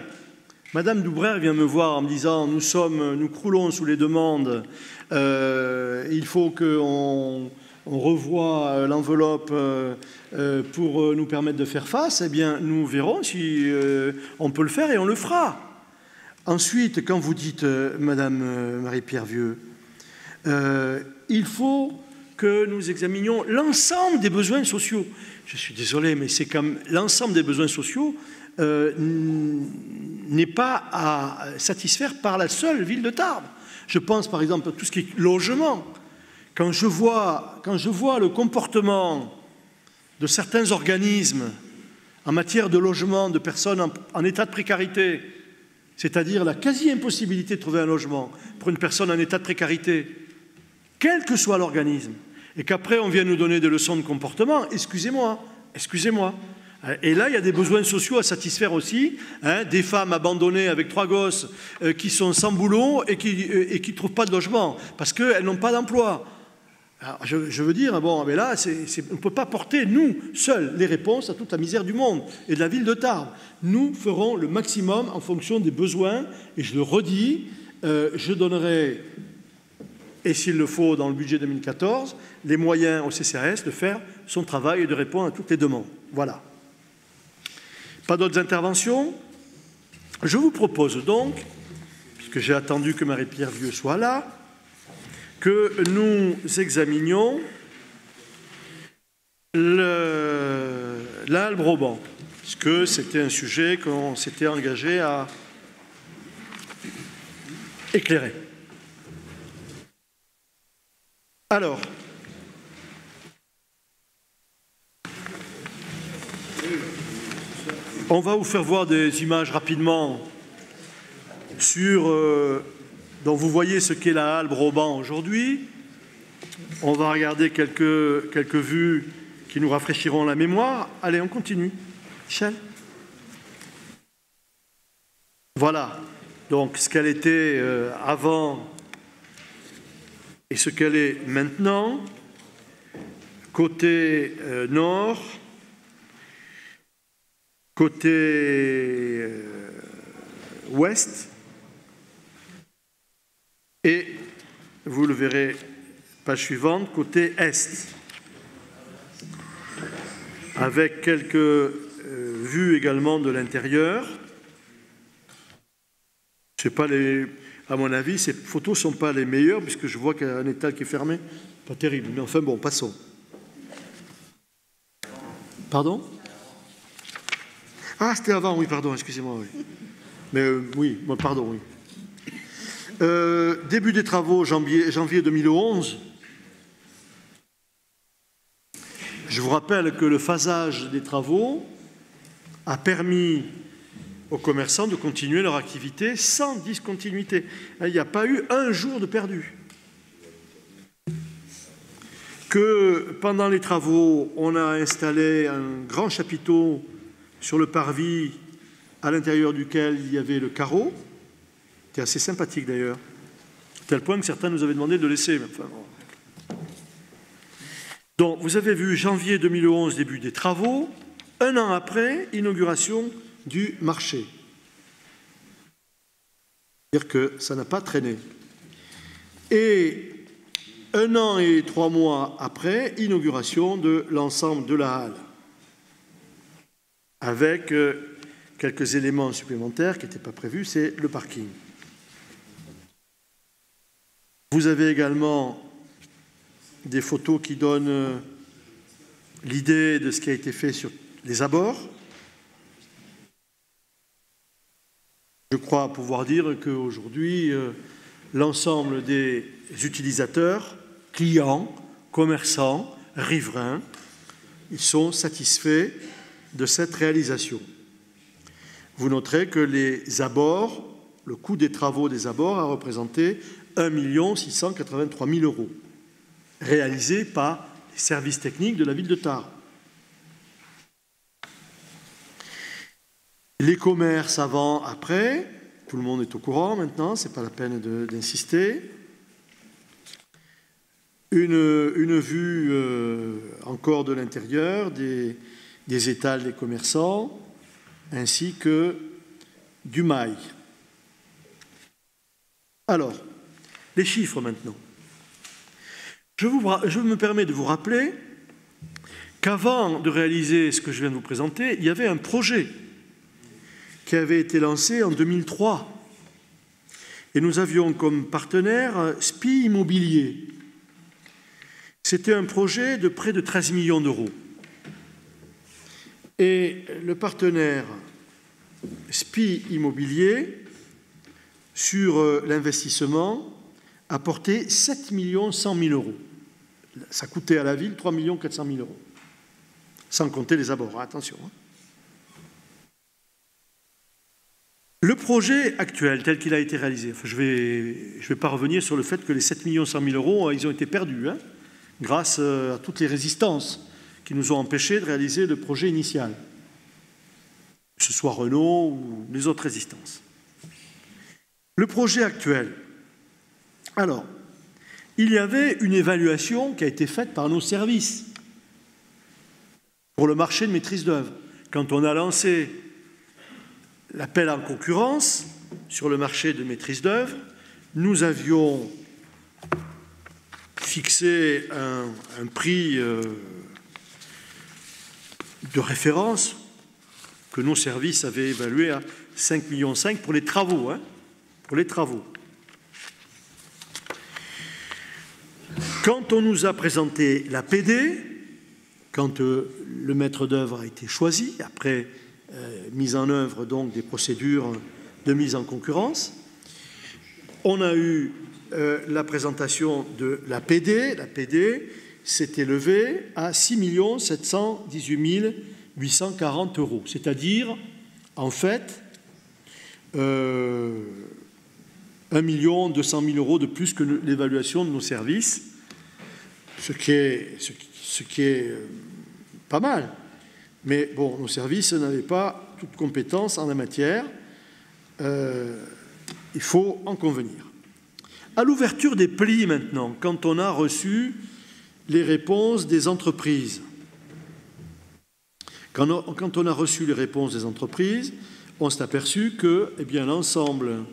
Madame Doubrère vient me voir en me disant « nous croulons sous les demandes, il faut qu'on revoie l'enveloppe pour nous permettre de faire face », eh bien, nous verrons si on peut le faire et on le fera. Ensuite, quand vous dites, Madame Marie-Pierre Vieux, il faut que nous examinions l'ensemble des besoins sociaux. Je suis désolé, mais c'est comme l'ensemble des besoins sociaux n'est pas à satisfaire par la seule ville de Tarbes. Je pense par exemple à tout ce qui est logement. Quand je vois le comportement de certains organismes en matière de logement de personnes en état de précarité, c'est-à-dire la quasi-impossibilité de trouver un logement pour une personne en état de précarité, quel que soit l'organisme, et qu'après on vient nous donner des leçons de comportement, excusez-moi. Et là, il y a des besoins sociaux à satisfaire aussi, des femmes abandonnées avec 3 gosses qui sont sans boulot et qui ne trouvent pas de logement, parce qu'elles n'ont pas d'emploi. Alors, je veux dire, bon, mais là, on ne peut pas porter, nous, seuls, les réponses à toute la misère du monde et de la ville de Tarbes. Nous ferons le maximum en fonction des besoins, et je le redis, je donnerai, et s'il le faut dans le budget 2014, les moyens au CCAS de faire son travail et de répondre à toutes les demandes. Voilà. Pas d'autres interventions? Je vous propose donc, puisque j'ai attendu que Marie-Pierre Vieux soit là, que nous examinions la Halle-Broban, puisque c'était un sujet qu'on s'était engagé à éclairer. Alors, on va vous faire voir des images rapidement dont vous voyez ce qu'est la Halle-Broban aujourd'hui. On va regarder quelques vues qui nous rafraîchiront la mémoire. Allez, on continue. Michel ? Voilà, donc ce qu'elle était avant et ce qu'elle est maintenant. Côté nord, côté ouest, et vous le verrez, page suivante, côté est, avec quelques vues également de l'intérieur. C'est pas à mon avis, ces photos ne sont pas les meilleures, puisque je vois qu'il y a un étal qui est fermé. Pas terrible, mais enfin bon, passons. Pardon? Ah, c'était avant, oui, pardon, excusez-moi. Oui. Mais oui, pardon, oui. Début des travaux, janvier 2011. Je vous rappelle que le phasage des travaux a permis aux commerçants de continuer leur activité sans discontinuité. Il n'y a pas eu un jour de perdu. Que pendant les travaux, on a installé un grand chapiteau sur le parvis à l'intérieur duquel il y avait le carreau. C'était assez sympathique d'ailleurs, à tel point que certains nous avaient demandé de le laisser. Enfin, bon. Donc, vous avez vu janvier 2011, début des travaux, un an après, inauguration du marché. C'est-à-dire que ça n'a pas traîné. Et 1 an et 3 mois après, inauguration de l'ensemble de la halle, avec quelques éléments supplémentaires qui n'étaient pas prévus, c'est le parking. Vous avez également des photos qui donnent l'idée de ce qui a été fait sur les abords. Je crois pouvoir dire qu'aujourd'hui, l'ensemble des utilisateurs, clients, commerçants, riverains, ils sont satisfaits de cette réalisation. Vous noterez que les abords, le coût des travaux des abords a représenté 1 683 000 €, réalisés par les services techniques de la ville de Tarbes. Les commerces avant, après, tout le monde est au courant maintenant, ce n'est pas la peine d'insister. Une vue encore de l'intérieur des étals des commerçants, ainsi que du mail. Alors, les chiffres maintenant. Je me permets de vous rappeler qu'avant de réaliser ce que je viens de vous présenter, il y avait un projet qui avait été lancé en 2003. Et nous avions comme partenaire SPI Immobilier. C'était un projet de près de 13 millions d'euros. Et le partenaire SPI Immobilier, sur l'investissement, a porté 7 100 000 €. Ça coûtait à la ville 3 400 000 €. Sans compter les abords, attention. Le projet actuel, tel qu'il a été réalisé, enfin, je vais pas revenir sur le fait que les 7 100 000 €, ils ont été perdus, grâce à toutes les résistances qui nous ont empêchés de réaliser le projet initial, que ce soit Renault ou les autres résistances. Le projet actuel. Alors, il y avait une évaluation qui a été faite par nos services pour le marché de maîtrise d'œuvre. Quand on a lancé l'appel en concurrence sur le marché de maîtrise d'œuvre, nous avions fixé un prix de référence que nos services avaient évalué à 5,5 millions pour les travaux. Pour les travaux. Quand on nous a présenté la PD, quand le maître d'œuvre a été choisi, après mise en œuvre donc des procédures de mise en concurrence, on a eu la présentation de la PD. La PD s'est élevée à 6 718 840 €, c'est-à-dire, en fait, 1 200 000 € de plus que l'évaluation de nos services, ce qui est pas mal. Mais bon, nos services n'avaient pas toute compétence en la matière. Il faut en convenir. À l'ouverture des plis maintenant, quand on a reçu les réponses des entreprises, quand on a reçu les réponses des entreprises, on s'est aperçu que l'ensemble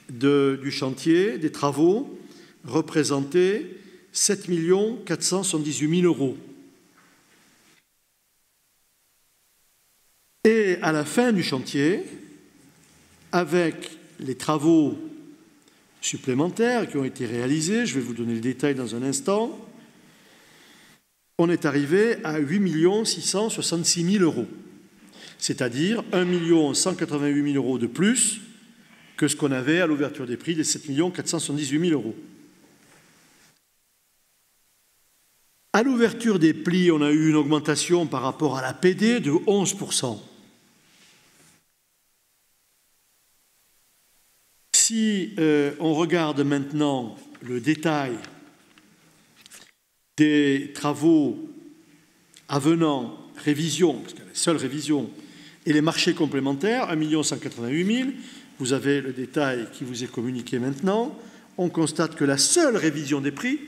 du chantier, des travaux, représentait 7 478 000 €. Et à la fin du chantier, avec les travaux supplémentaires qui ont été réalisés, je vais vous donner le détail dans un instant, on est arrivé à 8 666 000 €, c'est-à-dire 1 188 000 € de plus que ce qu'on avait à l'ouverture des prix des 7 478 000 €. À l'ouverture des plis, on a eu une augmentation par rapport à la PD de 11%. Si on regarde maintenant le détail des travaux avenants, révision, parce que la seule révision, et les marchés complémentaires, 1 188 000, vous avez le détail qui vous est communiqué maintenant, on constate que la seule révision des prix,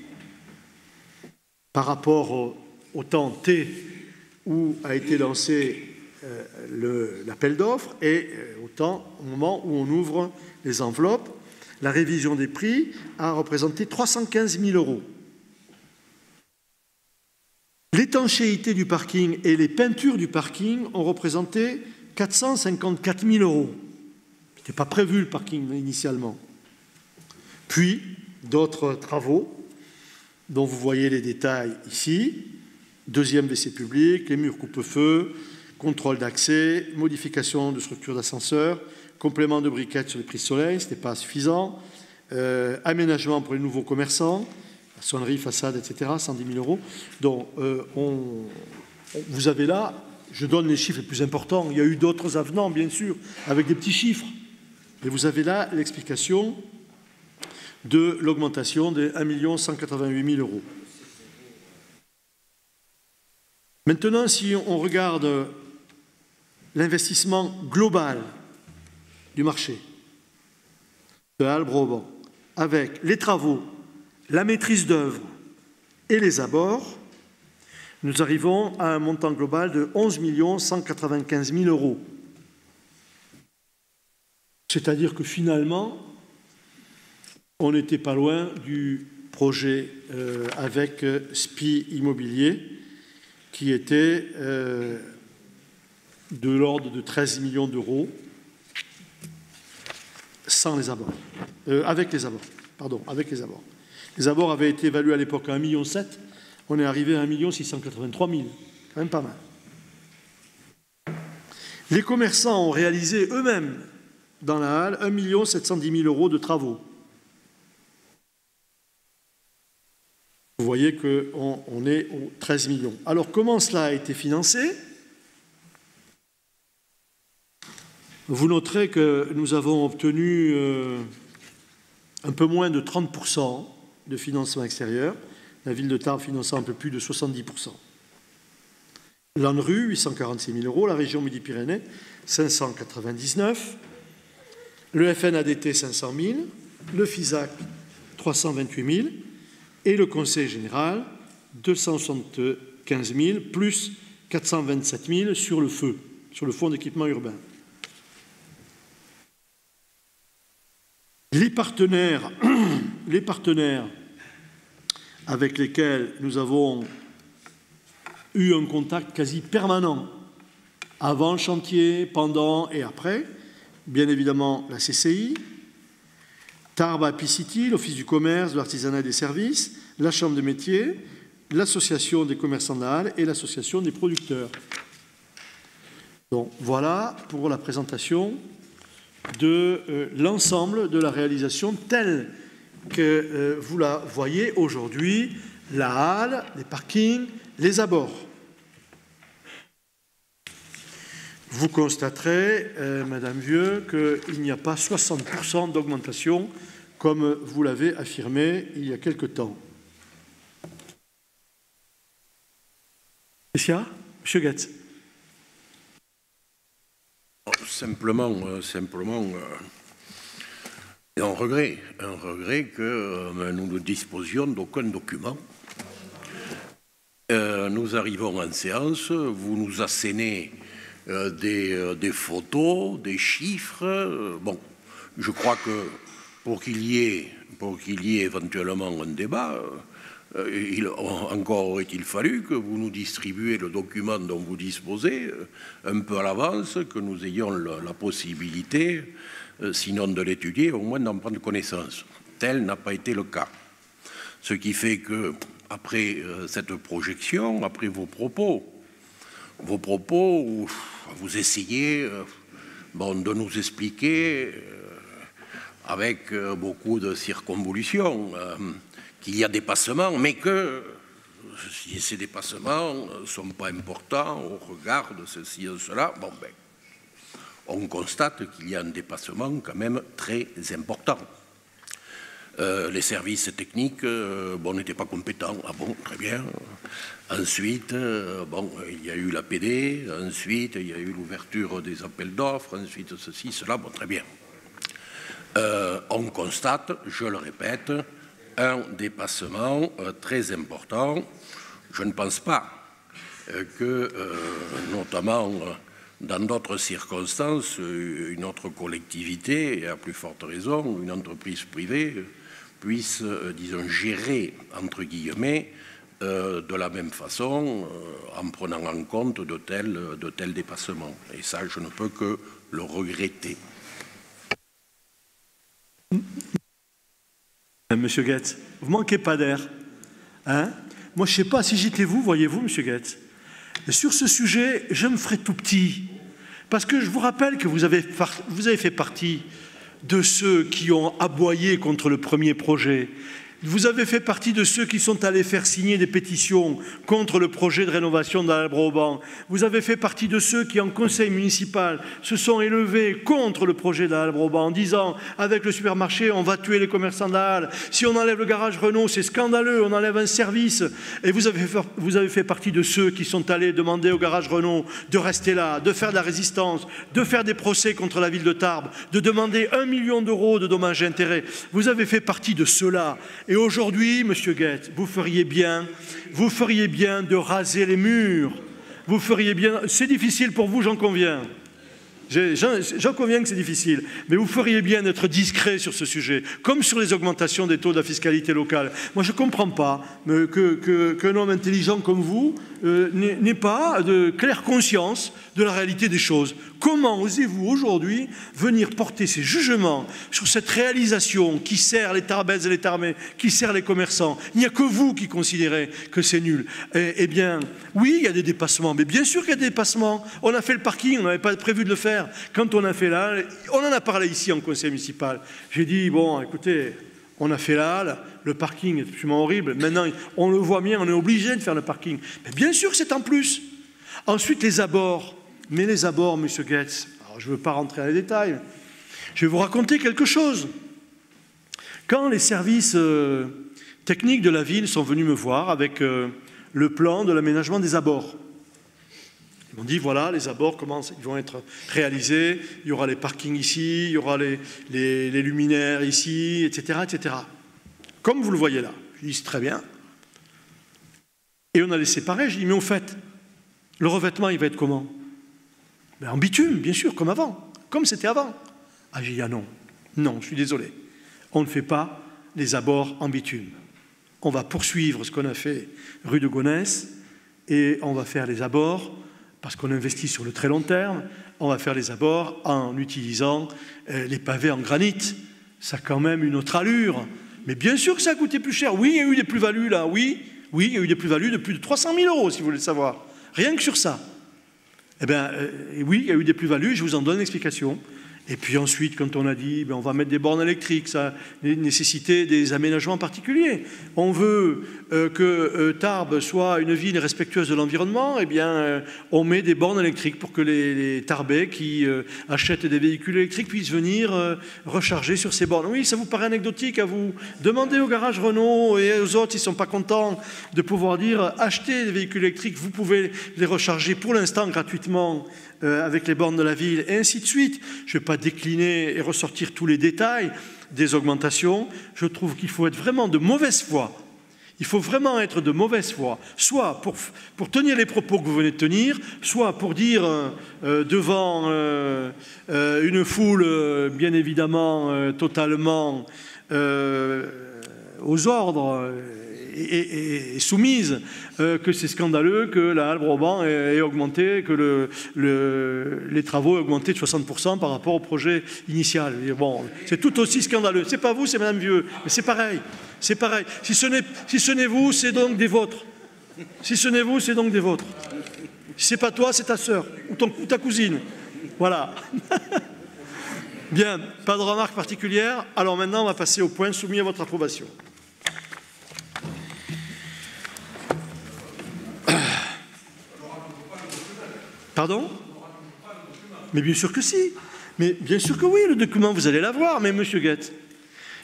par rapport au temps T où a été lancé l'appel d'offres et au moment où on ouvre les enveloppes, la révision des prix a représenté 315 000 €. L'étanchéité du parking et les peintures du parking ont représenté 454 000 €. Ce n'était pas prévu le parking initialement. Puis, d'autres travaux, dont vous voyez les détails ici, deuxième WC public, les murs coupe-feu, contrôle d'accès, modification de structure d'ascenseur, complément de briquettes sur les prises soleil, ce n'était pas suffisant, aménagement pour les nouveaux commerçants, sonnerie, façade, etc., 110 000 €. Donc, vous avez là, je donne les chiffres les plus importants, il y a eu d'autres avenants, bien sûr, avec des petits chiffres, mais vous avez là l'explication de l'augmentation de 1 188 000 €. Maintenant, si on regarde l'investissement global du marché de Halle-Broban, avec les travaux, la maîtrise d'œuvre et les abords, nous arrivons à un montant global de 11 195 000 €. C'est-à-dire que finalement, on n'était pas loin du projet avec SPI Immobilier, qui était de l'ordre de 13 millions d'euros sans les abords. Avec les abords, pardon, avec les abords. Les abords avaient été évalués à l'époque à 1,7 million, on est arrivé à 1 683 000, quand même pas mal. Les commerçants ont réalisé eux-mêmes dans la halle 1 710 000 € de travaux. Vous voyez qu'on est aux 13 millions. Alors, comment cela a été financé? Vous noterez que nous avons obtenu un peu moins de 30% de financement extérieur, la ville de Tarbes finançant un peu plus de 70%. L'ANRU, 846 000 €, la région Midi-Pyrénées, 599, le FNADT, 500 000, le FISAC, 328 000, et le Conseil général, 275 000, plus 427 000 sur le feu, sur le fonds d'équipement urbain. Les partenaires avec lesquels nous avons eu un contact quasi permanent, avant le chantier, pendant et après, bien évidemment la CCI, Tarbes Happy City, l'Office du commerce, de l'artisanat et des services, la Chambre de métiers, l'Association des commerçants de la Halle et l'Association des producteurs. Donc voilà pour la présentation de l'ensemble de la réalisation telle que vous la voyez aujourd'hui, la halle, les parkings, les abords. Vous constaterez, Madame Vieux, qu'il n'y a pas 60% d'augmentation, comme vous l'avez affirmé il y a quelque temps. Qu'est-ce qu'il y a? Monsieur Goetz. Simplement, un regret que nous ne disposions d'aucun document. Nous arrivons en séance, vous nous assénez des photos, des chiffres. Bon, je crois que pour qu'il y ait éventuellement un débat, encore aurait-il fallu que vous nous distribuiez le document dont vous disposez un peu à l'avance, que nous ayons la possibilité, sinon de l'étudier, au moins d'en prendre connaissance. Tel n'a pas été le cas. Ce qui fait que, après cette projection, après vos propos, où vous essayez de nous expliquer avec beaucoup de circonvolutions qu'il y a des passements, mais que ces dépassements ne sont pas importants au regard de ceci et cela. Bon, ben, on constate qu'il y a un dépassement quand même très important. Les services techniques n'étaient pas compétents. Ah bon, très bien. Ensuite, il y a eu l'APD, ensuite il y a eu l'ouverture des appels d'offres, ensuite ceci, cela, bon, très bien. On constate, je le répète, un dépassement très important. Je ne pense pas que, notamment dans d'autres circonstances, une autre collectivité, et à plus forte raison, une entreprise privée, puisse, disons, gérer, entre guillemets, de la même façon, en prenant en compte de tels dépassements. Et ça, je ne peux que le regretter. Monsieur Goetz, vous ne manquez pas d'air. Hein? Moi, je ne sais pas, si j'étais vous, voyez-vous, Monsieur Goetz, sur ce sujet, je me ferais tout petit. Parce que je vous rappelle que vous avez fait partie de ceux qui ont aboyé contre le premier projet. Vous avez fait partie de ceux qui sont allés faire signer des pétitions contre le projet de rénovation d'Albres-Auban. Vous avez fait partie de ceux qui, en conseil municipal, se sont élevés contre le projet d'Albres-Auban en disant « avec le supermarché, on va tuer les commerçants d'Halle. Si on enlève le garage Renault, c'est scandaleux, on enlève un service. » Et vous avez fait partie de ceux qui sont allés demander au garage Renault de rester là, de faire de la résistance, de faire des procès contre la ville de Tarbes, de demander 1 million d'euros de dommages et intérêts. Vous avez fait partie de ceux-là. Et aujourd'hui, Monsieur Goetz, vous feriez bien de raser les murs. Vous feriez bien. C'est difficile pour vous, j'en conviens. J'en conviens que c'est difficile, mais vous feriez bien d'être discret sur ce sujet, comme sur les augmentations des taux de la fiscalité locale. Moi, je ne comprends pas qu'un homme intelligent comme vous n'ait pas de claire conscience de la réalité des choses. Comment osez-vous aujourd'hui venir porter ces jugements sur cette réalisation qui sert les Tarbaises et les Tarbais, qui sert les commerçants? Il n'y a que vous qui considérez que c'est nul. Eh bien, oui, il y a des dépassements, mais bien sûr qu'il y a des dépassements. On a fait le parking, on n'avait pas prévu de le faire. Quand on a fait là, on en a parlé ici en conseil municipal. J'ai dit, bon, écoutez, on a fait là, le parking est absolument horrible. Maintenant, on le voit bien, on est obligé de faire le parking. Mais bien sûr que c'est en plus. Ensuite, les abords. Mais les abords, Monsieur Goetz, alors je ne veux pas rentrer dans les détails, je vais vous raconter quelque chose. Quand les services techniques de la ville sont venus me voir avec le plan de l'aménagement des abords, ils m'ont dit, voilà, les abords, comment ils vont être réalisés, il y aura les parkings ici, il y aura les luminaires ici, etc., etc. Comme vous le voyez là. Je dis, c'est très bien. Et on a les séparés, je dis, mais au fait, le revêtement, il va être comment? Ben, en bitume, bien sûr, comme avant, comme c'était avant. Ah, j'ai dit, ah non, non, je suis désolé. On ne fait pas les abords en bitume. On va poursuivre ce qu'on a fait rue de Gonesse et on va faire les abords, parce qu'on investit sur le très long terme, on va faire les abords en utilisant les pavés en granit. Ça a quand même une autre allure. Mais bien sûr que ça a coûté plus cher. Oui, il y a eu des plus-values là, oui, il y a eu des plus-values de plus de 300 000 €, si vous voulez le savoir. Rien que sur ça. Eh bien, oui, il y a eu des plus-values, je vous en donne l'explication. Et puis ensuite, quand on a dit on va mettre des bornes électriques, ça nécessitait des aménagements particuliers. On veut que Tarbes soit une ville respectueuse de l'environnement, eh bien on met des bornes électriques pour que les Tarbais qui achètent des véhicules électriques puissent venir recharger sur ces bornes. Oui, ça vous paraît anecdotique à vous demander au garage Renault et aux autres, ils ne sont pas contents de pouvoir dire achetez des véhicules électriques, vous pouvez les recharger pour l'instant gratuitement avec les bornes de la ville, et ainsi de suite. Je ne vais pas décliner et ressortir tous les détails des augmentations. Je trouve qu'il faut être vraiment de mauvaise foi. Il faut vraiment être de mauvaise foi, soit pour tenir les propos que vous venez de tenir, soit pour dire devant une foule, bien évidemment, totalement aux ordres et soumise, que c'est scandaleux que la halle Broban ait augmenté, que les travaux aient augmenté de 60% par rapport au projet initial. Et bon, c'est tout aussi scandaleux. C'est pas vous, c'est Madame Vieux, mais c'est pareil. C'est pareil. Si ce n'est vous, c'est donc des vôtres. Si ce n'est vous, c'est donc des vôtres. Si c'est pas toi, c'est ta sœur ou ta cousine. Voilà. Bien, pas de remarque particulière. Alors maintenant, on va passer au point soumis à votre approbation. Pardon? Mais bien sûr que si. Mais bien sûr que oui, le document, vous allez l'avoir. Mais Monsieur Guette,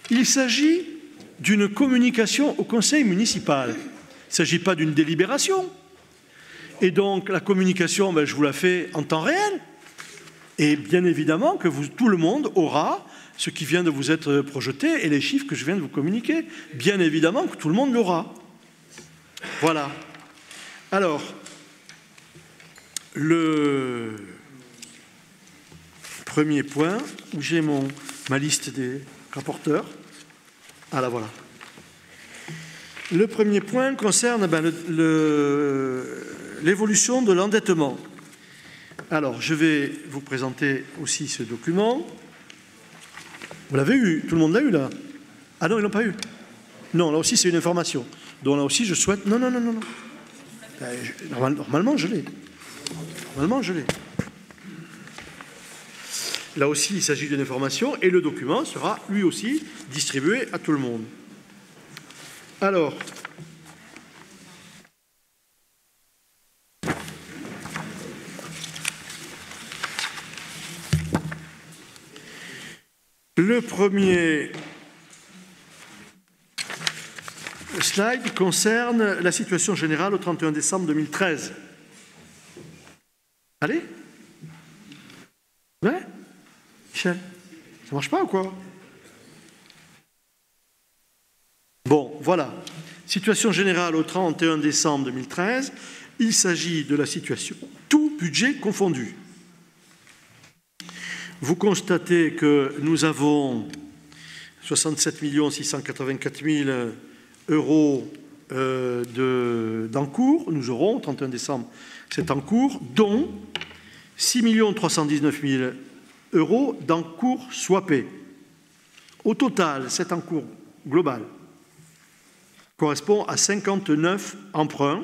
il s'agit d'une communication au conseil municipal. Il ne s'agit pas d'une délibération. Et donc, la communication, je vous la fais en temps réel. Et bien évidemment que tout le monde aura ce qui vient de vous être projeté et les chiffres que je viens de vous communiquer. Bien évidemment que tout le monde l'aura. Voilà. Alors, le premier point, où j'ai ma liste des rapporteurs. Ah là, voilà. Le premier point concerne l'évolution de l'endettement. Alors, je vais vous présenter aussi ce document. Vous l'avez eu, tout le monde l'a eu là. Ah non, ils ne l'ont pas eu. Non, là aussi, c'est une information. Donc là aussi, je souhaite... Non. Normalement, je l'ai. Normalement, je l'ai. Là aussi, il s'agit d'une information et le document sera lui aussi distribué à tout le monde. Alors, le premier slide concerne la situation générale au 31 décembre 2013. Allez? Ouais? Michel? Ça marche pas ou quoi? Bon, voilà. Situation générale au 31 décembre 2013. Il s'agit de la situation, tout budget confondu. Vous constatez que nous avons 67 684 000 euros d'encours. Nous aurons, au 31 décembre, cet encours, dont 6 319 000 euros d'encours swappés. Au total, cet encours global correspond à 59 emprunts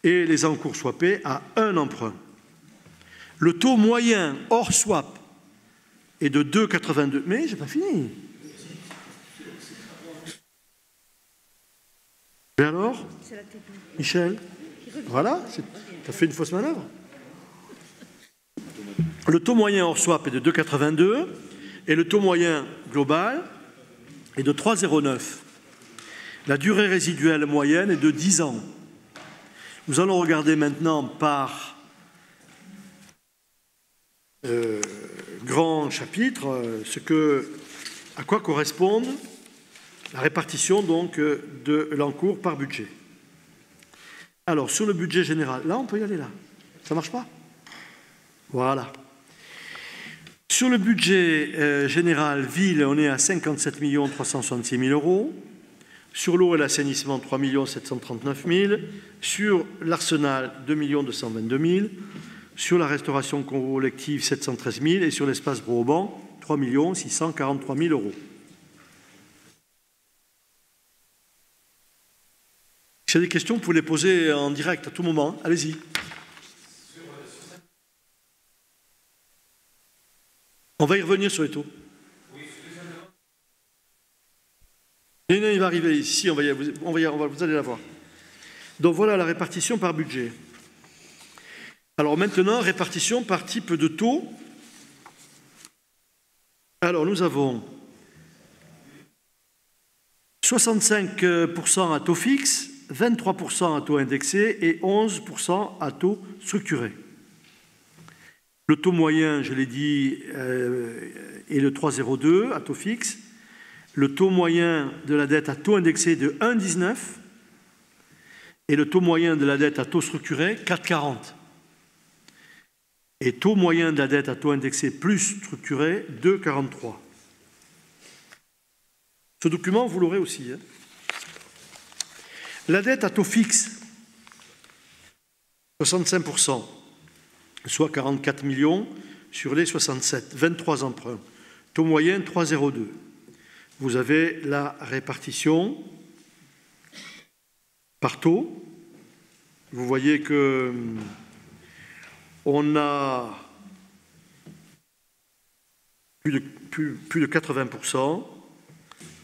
et les encours swappés à 1 emprunt. Le taux moyen hors swap est de 2,82. Mais j'ai pas fini. Et alors, Michel, voilà, tu as fait une fausse manœuvre. Le taux moyen hors swap est de 2,82 et le taux moyen global est de 3,09. La durée résiduelle moyenne est de 10 ans. Nous allons regarder maintenant par grand chapitre à quoi correspond la répartition donc de l'encours par budget. Alors, sur le budget général, là, on peut y aller là. Ça ne marche pas? Voilà. Sur le budget général ville, on est à 57 366 000 euros. Sur l'eau et l'assainissement, 3 739 000. Sur l'arsenal, 2 222 000. Sur la restauration collective, 713 000. Et sur l'espace Broban, 3 643 000 euros. Si vous avez des questions, vous pouvez les poser en direct à tout moment. Allez-y. On va y revenir sur les taux. Non, il va arriver ici, vous allez la voir. Donc voilà la répartition par budget. Alors maintenant, répartition par type de taux. Alors nous avons 65% à taux fixe, 23% à taux indexé et 11% à taux structuré. Le taux moyen, je l'ai dit, est de 3,02 à taux fixe. Le taux moyen de la dette à taux indexé est de 1,19 et le taux moyen de la dette à taux structuré, 4,40. Et taux moyen de la dette à taux indexé plus structuré, 2,43. Ce document, vous l'aurez aussi. Hein. La dette à taux fixe, 65%, soit 44 millions sur les 67, 23 emprunts. Taux moyen, 3,02. Vous avez la répartition par taux. Vous voyez que on a plus de 80%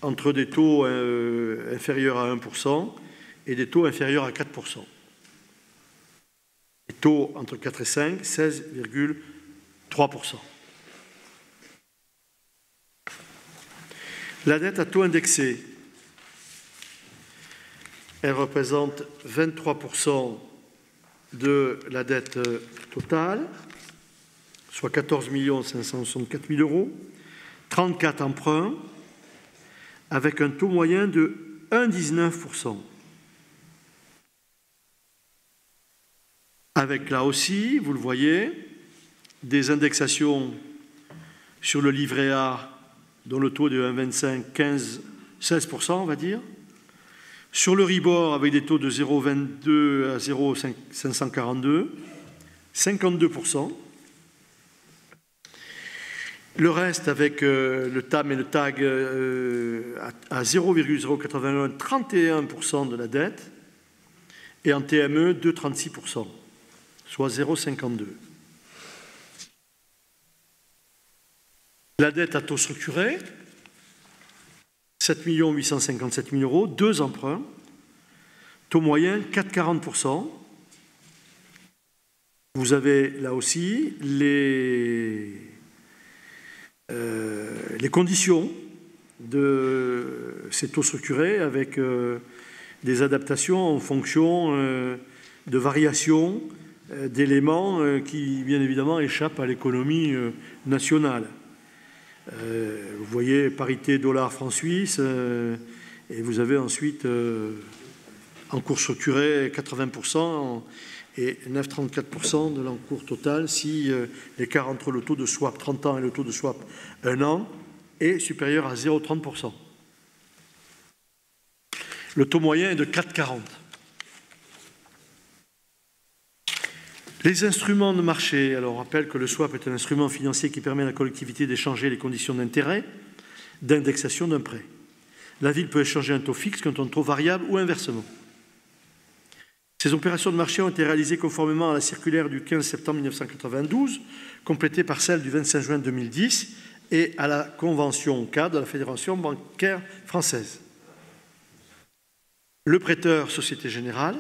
entre des taux inférieurs à 1% et des taux inférieurs à 4%. Les taux entre 4 et 5, 16,3%. La dette à taux indexé, elle représente 23% de la dette totale, soit 14 564 000 €, 34 emprunts, avec un taux moyen de 1,19%. Avec là aussi, vous le voyez, des indexations sur le livret A, dont le taux est de 1,25, 15, 16%, on va dire. Sur le Ribor, avec des taux de 0,22 à 0,542, 52%. Le reste, avec le TAM et le TAG à 0,081, 31% de la dette. Et en TME, 2,36%, soit 0,52. La dette à taux structuré, 7 857 000 €, 2 emprunts, taux moyen 4,40%. Vous avez là aussi les conditions de ces taux structurés avec des adaptations en fonction de variations d'éléments qui, bien évidemment, échappent à l'économie nationale. Vous voyez parité dollar-franc suisse et vous avez ensuite en cours structuré 80% et 9,34% de l'encours total si l'écart entre le taux de swap 30 ans et le taux de swap 1 an est supérieur à 0,30%. Le taux moyen est de 4,40. Les instruments de marché. Alors, on rappelle que le swap est un instrument financier qui permet à la collectivité d'échanger les conditions d'intérêt, d'indexation d'un prêt. La ville peut échanger un taux fixe contre un taux variable ou inversement. Ces opérations de marché ont été réalisées conformément à la circulaire du 15 septembre 1992, complétée par celle du 25 juin 2010 et à la convention cadre de la Fédération bancaire française. Le prêteur, Société Générale,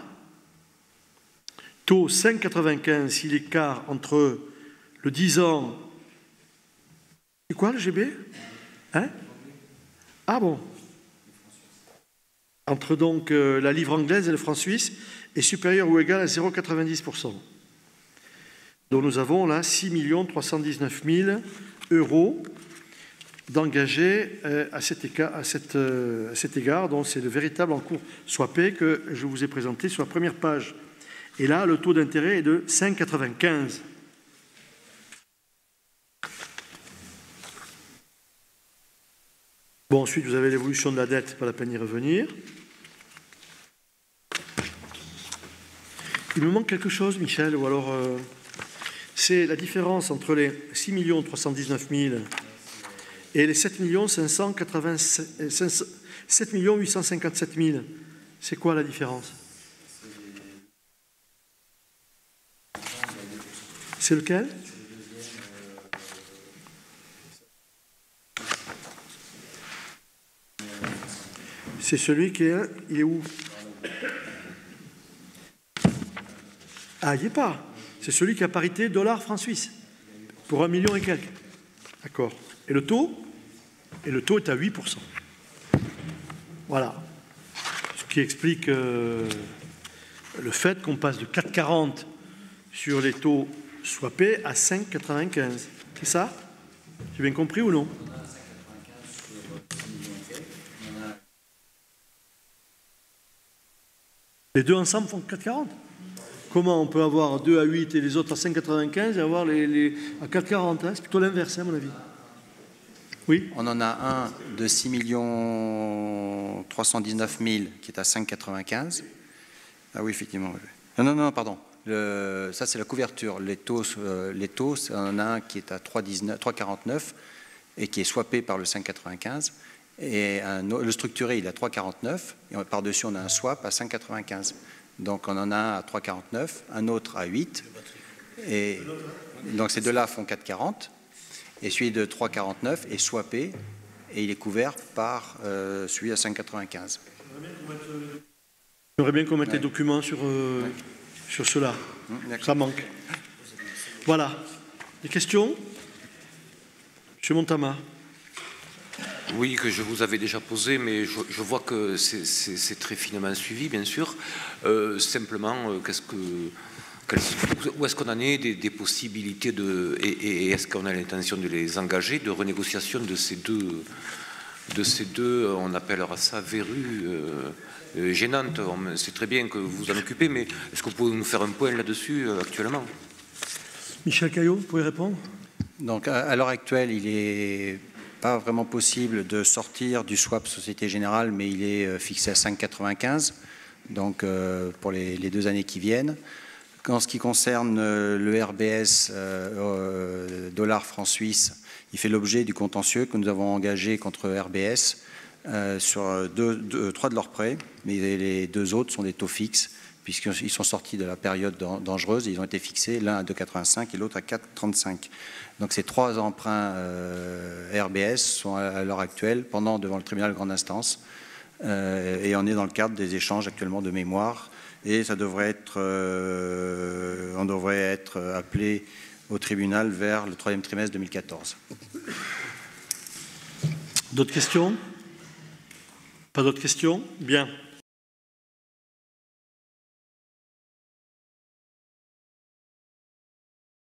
taux 5,95 si l'écart entre le 10 ans... C'est quoi le GB? Hein? Ah bon? Entre donc la livre anglaise et le franc suisse est supérieur ou égal à 0,90%. Donc nous avons là 6 319 000 € d'engagés à cet égard. Donc c'est le véritable encours swapé que je vous ai présenté sur la première page. Et là, le taux d'intérêt est de 5,95. Bon, ensuite, vous avez l'évolution de la dette, pas la peine d'y revenir. Il me manque quelque chose, Michel, ou alors c'est la différence entre les 6 319 000 et les 7 857 000. C'est quoi la différence? C'est lequel? C'est celui qui est... Il est où? Ah, il n'y est pas. C'est celui qui a parité dollar-franc suisse. Pour 1 million et quelques. D'accord. Et le taux? Et le taux est à 8%. Voilà. Ce qui explique le fait qu'on passe de 4,40 sur les taux swapés à 5,95. C'est ça? J'ai bien compris ou non? Les deux ensemble font 4,40. Comment on peut avoir 2 à 8 et les autres à 5,95 et avoir les à 4,40 hein? C'est plutôt l'inverse, à mon avis. Oui. On en a un de 6 319 000 qui est à 5,95. Ah oui, effectivement. Non, pardon. Ça, c'est la couverture. Les taux, on en a un qui est à 3,49 et qui est swappé par le 5,95. Et le structuré, il est à 3,49. Et par-dessus, on a un swap à 5,95. Donc, on en a un à 3,49, un autre à 8. Et donc, ces deux-là font 4,40. Et celui de 3,49 est swappé et il est couvert par celui à 5,95. J'aimerais bien qu'on mette les documents sur cela. Ça manque. Voilà. Des questions? Monsieur Montama. Oui, que je vous avais déjà posé, mais je vois que c'est très finement suivi, bien sûr. Simplement, où est-ce qu'on en est des possibilités et est-ce qu'on a l'intention de les engager, de renégociation de ces deux, on appellera ça verrues gênantes. C'est très bien que vous en occupez, mais est-ce que vous pouvez nous faire un point là-dessus actuellement? Michel Caillot, vous pouvez répondre? Donc, à l'heure actuelle, il n'est pas vraiment possible de sortir du swap Société Générale, mais il est fixé à 5,95, donc pour les 2 années qui viennent. En ce qui concerne le RBS dollar-franc suisse, il fait l'objet du contentieux que nous avons engagé contre RBS sur 3 de leurs prêts, mais les 2 autres sont des taux fixes, puisqu'ils sont sortis de la période dangereuse. Ils ont été fixés, l'un à 2,85 et l'autre à 4,35. Donc ces 3 emprunts RBS sont à l'heure actuelle pendant devant le tribunal de grande instance et on est dans le cadre des échanges actuellement de mémoire et ça devrait être, on devrait être appelé au tribunal vers le 3e trimestre 2014. D'autres questions? Pas d'autres questions? Bien.